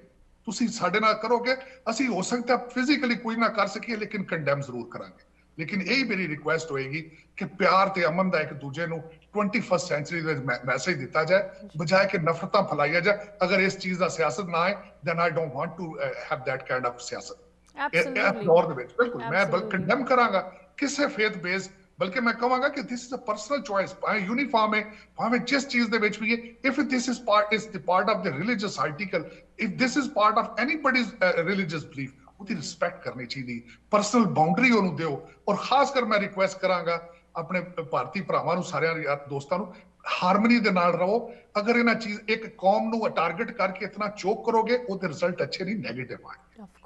Speaker 2: ਤੁਸੀਂ ਸਾਡੇ ਨਾਲ ਕਰੋਗੇ, ਅਸੀਂ ਹੋ ਸਕਦਾ ਫਿਜ਼ੀਕਲੀ ਕੋਈ ਨਾ ਕਰ ਸਕੀਏ, ਲੇਕਿਨ ਕੰਡੈਮ ਜ਼ਰੂਰ ਕਰਾਂਗੇ। ਲੇਕਿਨ ਇਹ ਮੇਰੀ ਰਿਕੁਐਸਟ ਹੋਏਗੀ ਕਿ ਪਿਆਰ ਤੇ ਅਮਨ ਦਾ ਇੱਕ ਦੂਜੇ ਨੂੰ 21st ਸੈਂਚਰੀ ਦੇ ਵਿੱਚ ਮੈਸੇਜ ਦਿੱਤਾ ਜਾਏ, ਬਜਾਏ ਕਿ ਨਫ਼ਰਤਾਂ ਫੈਲਾਈਆਂ ਜਾਏ। ਅਗਰ ਇਸ ਚੀਜ਼ ਦਾ ਸਿਆਸਤ ਨਾ ਆਏ, then I don't want to have that kind of ਸਿਆਸਤ ਇਸ ਦੌਰ ਦੇ ਵਿੱਚ। ਬਿਲਕੁਲ ਮੈਂ ਕੰਡੈਮ ਕਰਾਂਗਾ ਕਿਸੇ ਫੇਥ ਬੇਸ, ਬਲਕਿ ਮੈਂ ਕਹਾਂਗਾ ਕਿ this is a personal choice, ਭਾਵੇਂ ਯੂਨੀਫਾਰਮ ਹੈ, ਭਾਵੇਂ ਜਿਸ ਚੀਜ਼ ਦੇ ਵਿੱਚ ਵੀ ਹੈ। if this is part of the religious article, if this is part of anybody's religious belief, ਉਹਦੀ ਰਿਸਪੈਕਟ ਕਰਨੀ ਚਾਹੀਦੀ, ਪਰਸਨਲ ਬਾਉਂਡਰੀ ਉਹਨੂੰ ਦਿਓ। ਔਰ ਖਾਸ ਕਰ ਮੈਂ ਰਿਕੁਐਸਟ ਕਰਾਂਗਾ ਆਪਣੇ ਭਾਰਤੀ ਭਰਾਵਾਂ ਨੂੰ, ਸਾਰਿਆਂ ਦੋਸਤਾਂ ਨੂੰ, ਹਾਰਮਨੀ ਦੇ ਨਾਲ ਰਹੋ। ਅਗਰ ਇਹਨਾਂ ਚੀਜ਼ ਇੱਕ ਕੌਮ ਨੂੰ ਟਾਰਗੇਟ ਕਰਕੇ ਇਤਨਾ ਚੋਕ ਕਰੋਗੇ, ਉਹਦੇ ਰਿਜ਼ਲਟ ਅੱਛੇ ਨਹੀਂ, ਨੈਗੇਟਿਵ ਆਏ।
Speaker 1: ਆਫ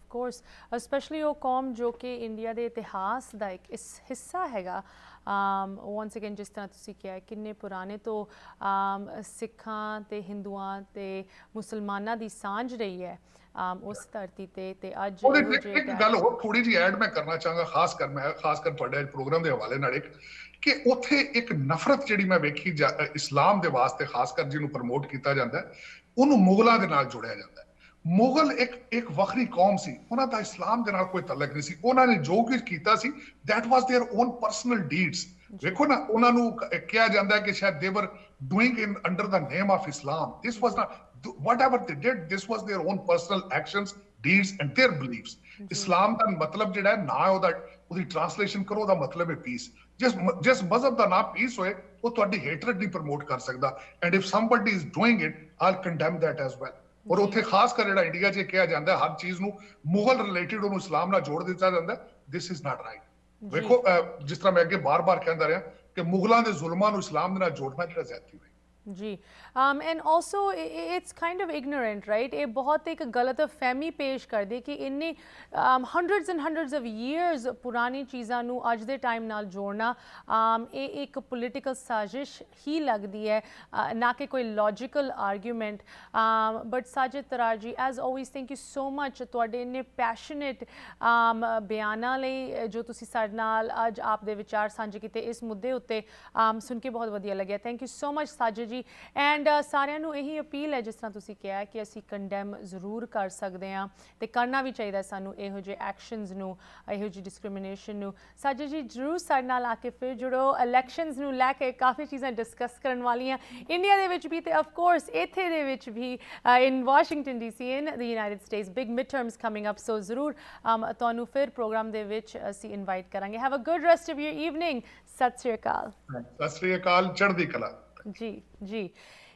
Speaker 1: ਕੋਰਸ ਸਪੈਸ਼ਲੀ ਉਹ ਕੌਮ ਜੋ ਕਿ ਇੰਡੀਆ ਦੇ ਇਤਿਹਾਸ ਦਾ ਇੱਕ ਹਿੱਸਾ ਹੈਗਾ। ਵਾਂਸ ਅਗੇਨ ਜਿਸ ਤਰ੍ਹਾਂ ਤੁਸੀਂ ਕਿਹਾ ਕਿੰਨੇ ਪੁਰਾਣੇ ਤੋਂ ਸਿੱਖਾਂ ਤੇ ਹਿੰਦੂਆਂ ਤੇ ਮੁਸਲਮਾਨਾਂ ਦੀ ਸਾਂਝ ਰਹੀ ਹੈ ਉਸ ਧਰਤੀ ਤੇ ਅੱਜ
Speaker 2: ਉਹਦੇ ਇੱਕ ਗੱਲ ਹੋਰ ਥੋੜੀ ਜਿਹੀ ਐਡ ਮੈਂ ਕਰਨਾ ਚਾਹਾਂਗਾ, ਖਾਸ ਕਰ ਤੁਹਾਡੇ ਪ੍ਰੋਗਰਾਮ ਦੇ ਹਵਾਲੇ ਨਾਲ, ਇੱਕ ਕਿ ਉੱਥੇ ਇੱਕ ਨਫ਼ਰਤ ਜਿਹੜੀ ਮੈਂ ਵੇਖੀ ਇਸਲਾਮ ਦੇ ਵਾਸਤੇ ਖਾਸ ਕਰ ਜਿਹਨੂੰ ਪ੍ਰਮੋਟ ਕੀਤਾ ਜਾਂਦਾ ਉਹਨੂੰ ਮੁਗਲਾਂ ਦੇ ਨਾਲ ਜੋੜਿਆ ਜਾਂਦਾ। ਮੁਗਲ ਇੱਕ ਵੱਖਰੀ ਕੌਮ ਸੀ, ਉਹਨਾਂ ਦਾ ਇਸਲਾਮ ਦੇ ਨਾਲ ਕੋਈ ਤਾਲੁਕ ਨਹੀਂ ਸੀ। ਉਹਨਾਂ ਨੇ ਜੋ ਕੁਝ ਕੀਤਾ ਸੀ that was their own personal deeds। ਵੇਖੋ ਨਾ, ਉਹਨਾਂ ਨੂੰ ਕਿਹਾ ਜਾਂਦਾ ਹੈ ਕਿ ਸ਼ਾਇਦ they were doing in under the name of Islam, this was not whatever they did, this was their own personal actions, deeds and their beliefs। ਇਸਲਾਮ ਦਾ ਮਤਲਬ ਜਿਹੜਾ ਹੈ ਨਾ ਉਹਦੀ ਟ੍ਰਾਂਸਲੇਸ਼ਨ ਕਰੋ, ਉਹਦਾ ਮਤਲਬ ਹੈ ਪੀਸ। ਜਿਸ ਮਜ਼ਹਬ ਦਾ ਨਾਮ ਪੀਸ ਹੋਏ ਉਹ ਤੁਹਾਡੀ ਹੇਟਰਡ ਨਹੀਂ ਪ੍ਰਮੋਟ ਕਰ ਸਕਦਾ। And if somebody is doing it I'll condemn that as well। ਔਰ ਉੱਥੇ ਖਾਸ ਕਰ ਜਿਹੜਾ ਇੰਡੀਆ 'ਚ ਕਿਹਾ ਜਾਂਦਾ ਹਰ ਚੀਜ਼ ਨੂੰ ਮੁਗਲ ਰਿਲੇਟਡ ਉਹਨੂੰ ਇਸਲਾਮ ਨਾਲ ਜੋੜ ਦਿੱਤਾ ਜਾਂਦਾ, ਦਿਸ ਇਜ਼ ਨਾਟ ਰਾਈਟ। ਵੇਖੋ ਜਿਸ ਤਰ੍ਹਾਂ ਮੈਂ ਅੱਗੇ ਬਾਰ-ਬਾਰ ਕਹਿੰਦਾ ਰਿਹਾ ਕਿ ਮੁਗਲਾਂ ਦੇ ਜ਼ੁਲਮਾਂ ਨੂੰ ਇਸਲਾਮ ਦੇ ਨਾਲ ਜੋੜਨਾ ਜਿਹੜਾ ਜ਼ਿਆਦਤੀ ਹੋਈ
Speaker 1: जी and also it's kind of ignorant right. ये बहुत एक गलत फहमी पेश कर दे कि इन्ने हंड्रड्स एंड हंड्रड्स ऑफ ईयर्स पुरानी चीज़ों नू अज दे टाइम नाल जोड़ना ये एक पोलिटिकल साजिश ही लगती है, ना कि कोई logical argument. But Sajid Tarar ji as always thank you so much तुहाडे इन्ने पैशनेट बयानां लई जो तुसी साडे नाल अज आप दे विचार सांझे कीते इस मुद्दे उत्ते सुन के बहुत वधिया लग्या। Thank you so much Sajid ji. And सारिਆਂ ਨੂੰ ਇਹੀ ਅਪੀਲ ਹੈ ਜਿਸ ਤਰ੍ਹਾਂ ਤੁਸੀਂ ਕਿਹਾ ਕਿ ਅਸੀਂ ਕੰਡੈਮ ਜ਼ਰੂਰ ਕਰ ਸਕਦੇ ਹਾਂ ਤੇ ਕਰਨਾ ਵੀ ਚਾਹੀਦਾ ਸਾਨੂੰ ਇਹੋ ਜਿਹੇ ਐਕਸ਼ਨਸ ਨੂੰ, ਇਹੋ ਜਿਹੀ ਡਿਸਕ੍ਰਿਮੀਨੇਸ਼ਨ ਨੂੰ। ਸਾਜid ਜੀ ਜ਼ਰੂਰ ਸਾਡੇ ਨਾਲ ਆ ਕੇ ਫਿਰ ਜੁੜੋ। ਇਲੈਕਸ਼ਨਸ ਨੂੰ ਲੈ ਕੇ ਕਾਫੀ ਚੀਜ਼ਾਂ ਡਿਸਕਸ ਕਰਨ ਵਾਲੀਆਂ ਇੰਡੀਆ ਦੇ ਵਿੱਚ ਵੀ ਤੇ ਆਫ ਕੋਰਸ ਇੱਥੇ ਦੇ ਵਿੱਚ ਵੀ in Washington DC in the United States big midterms coming up. So ਜ਼ਰੂਰ ਤੁਹਾਨੂੰ ਫਿਰ ਪ੍ਰੋਗਰਾਮ ਦੇ ਵਿੱਚ ਅਸੀਂ ਇਨਵਾਈਟ ਕਰਾਂਗੇ। Have a good rest of your evening. Sat Sri ਅਕਾਲ।
Speaker 2: ਸਤਿ ਸ਼੍ਰੀ ਅਕਾਲ, ਚੜ੍ਹਦੀ ਕਲਾ
Speaker 1: ਜੀ।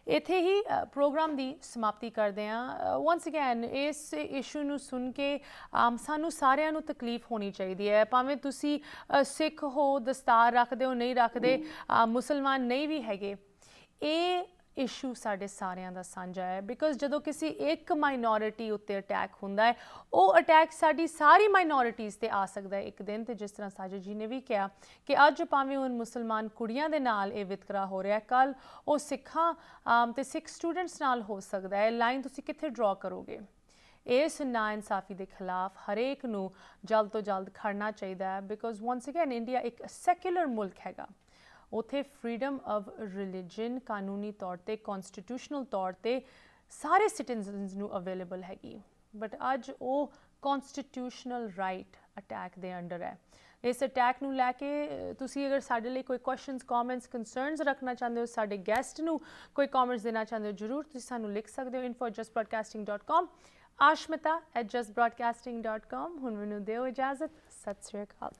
Speaker 1: ਇੱਥੇ ਹੀ ਪ੍ਰੋਗਰਾਮ ਦੀ ਸਮਾਪਤੀ ਕਰਦੇ ਹਾਂ। ਵਾਂਸ ਅਗੇਨ ਇਸ ਇਸ਼ੂ ਨੂੰ ਸੁਣ ਕੇ ਸਾਨੂੰ ਸਾਰਿਆਂ ਨੂੰ ਤਕਲੀਫ ਹੋਣੀ ਚਾਹੀਦੀ ਹੈ, ਭਾਵੇਂ ਤੁਸੀਂ ਸਿੱਖ ਹੋ, ਦਸਤਾਰ ਰੱਖਦੇ ਹੋ, ਨਹੀਂ ਰੱਖਦੇ, ਮੁਸਲਮਾਨ ਨਹੀਂ ਵੀ ਹੈਗੇ। ਇਹ ਇਸ਼ੂ ਸਾਡੇ ਸਾਰਿਆਂ ਦਾ ਸਾਂਝਾ ਹੈ ਬਿਕੋਜ਼ ਜਦੋਂ ਕਿਸੇ ਇੱਕ ਮਾਈਨੋਰਿਟੀ ਉੱਤੇ ਅਟੈਕ ਹੁੰਦਾ ਹੈ ਉਹ ਅਟੈਕ ਸਾਡੀ ਸਾਰੀ ਮਾਈਨੋਰਿਟੀਜ਼ 'ਤੇ ਆ ਸਕਦਾ ਹੈ ਇੱਕ ਦਿਨ। ਤੇ ਜਿਸ ਤਰ੍ਹਾਂ ਸਾਜid ਜੀ ਨੇ ਵੀ ਕਿਹਾ ਕਿ ਅੱਜ ਭਾਵੇਂ ਹੁਣ ਮੁਸਲਮਾਨ ਕੁੜੀਆਂ ਦੇ ਨਾਲ ਇਹ ਵਿਤਕਰਾ ਹੋ ਰਿਹਾ, ਕੱਲ੍ਹ ਉਹ ਸਿੱਖਾਂ ਅਤੇ ਸਿੱਖ ਸਟੂਡੈਂਟਸ ਨਾਲ ਹੋ ਸਕਦਾ ਹੈ। ਲਾਈਨ ਤੁਸੀਂ ਕਿੱਥੇ ਡਰਾ ਕਰੋਗੇ? ਇਸ ਨਾਇਨਸਾਫੀ ਦੇ ਖਿਲਾਫ ਹਰੇਕ ਨੂੰ ਜਲਦ ਤੋਂ ਜਲਦ ਖੜਨਾ ਚਾਹੀਦਾ ਹੈ ਬਿਕੋਜ਼ ਵਾਂਸ ਅਗੇਨ ਇੰਡੀਆ ਇੱਕ ਸੈਕੂਲਰ ਮੁਲਕ ਹੈਗਾ। ਉੱਥੇ ਫਰੀडम ਆਫ ਰਿਲੀਜਨ ਕਾਨੂੰਨੀ ਤੌਰ 'ਤੇ, ਕੌਨਸਟੀਟਿਊਸ਼ਨਲ ਤੌਰ 'ਤੇ ਸਾਰੇ ਸਿਟੀਜ਼ਨਸ ਨੂੰ ਅਵੇਲੇਬਲ ਹੈਗੀ। ਬਟ ਅੱਜ ਉਹ ਕੌਨਸਟੀਟਿਊਸ਼ਨਲ ਰਾਈਟ ਅਟੈਕ ਦੇ ਅੰਡਰ ਹੈ। ਇਸ ਅਟੈਕ ਨੂੰ ਲੈ ਕੇ ਤੁਸੀਂ ਅਗਰ ਸਾਡੇ ਲਈ ਕੋਈ ਕੁਐਸਚਨਸ, ਕਮੈਂਟਸ, ਕੰਸਰਨਸ ਰੱਖਣਾ ਚਾਹੁੰਦੇ ਹੋ, ਸਾਡੇ ਗੈਸਟ ਨੂੰ ਕੋਈ ਕਮੈਂਟਸ ਦੇਣਾ ਚਾਹੁੰਦੇ ਹੋ, ਜ਼ਰੂਰ ਤੁਸੀਂ ਸਾਨੂੰ ਲਿਖ ਸਕਦੇ ਹੋ info@justbroadcasting.com, ashmita@justbroadcasting.com। ਹੁਣ ਮੈਨੂੰ ਦਿਓ ਇਜਾਜ਼ਤ। ਸਤਿ ਸ਼੍ਰੀ ਅਕਾਲ।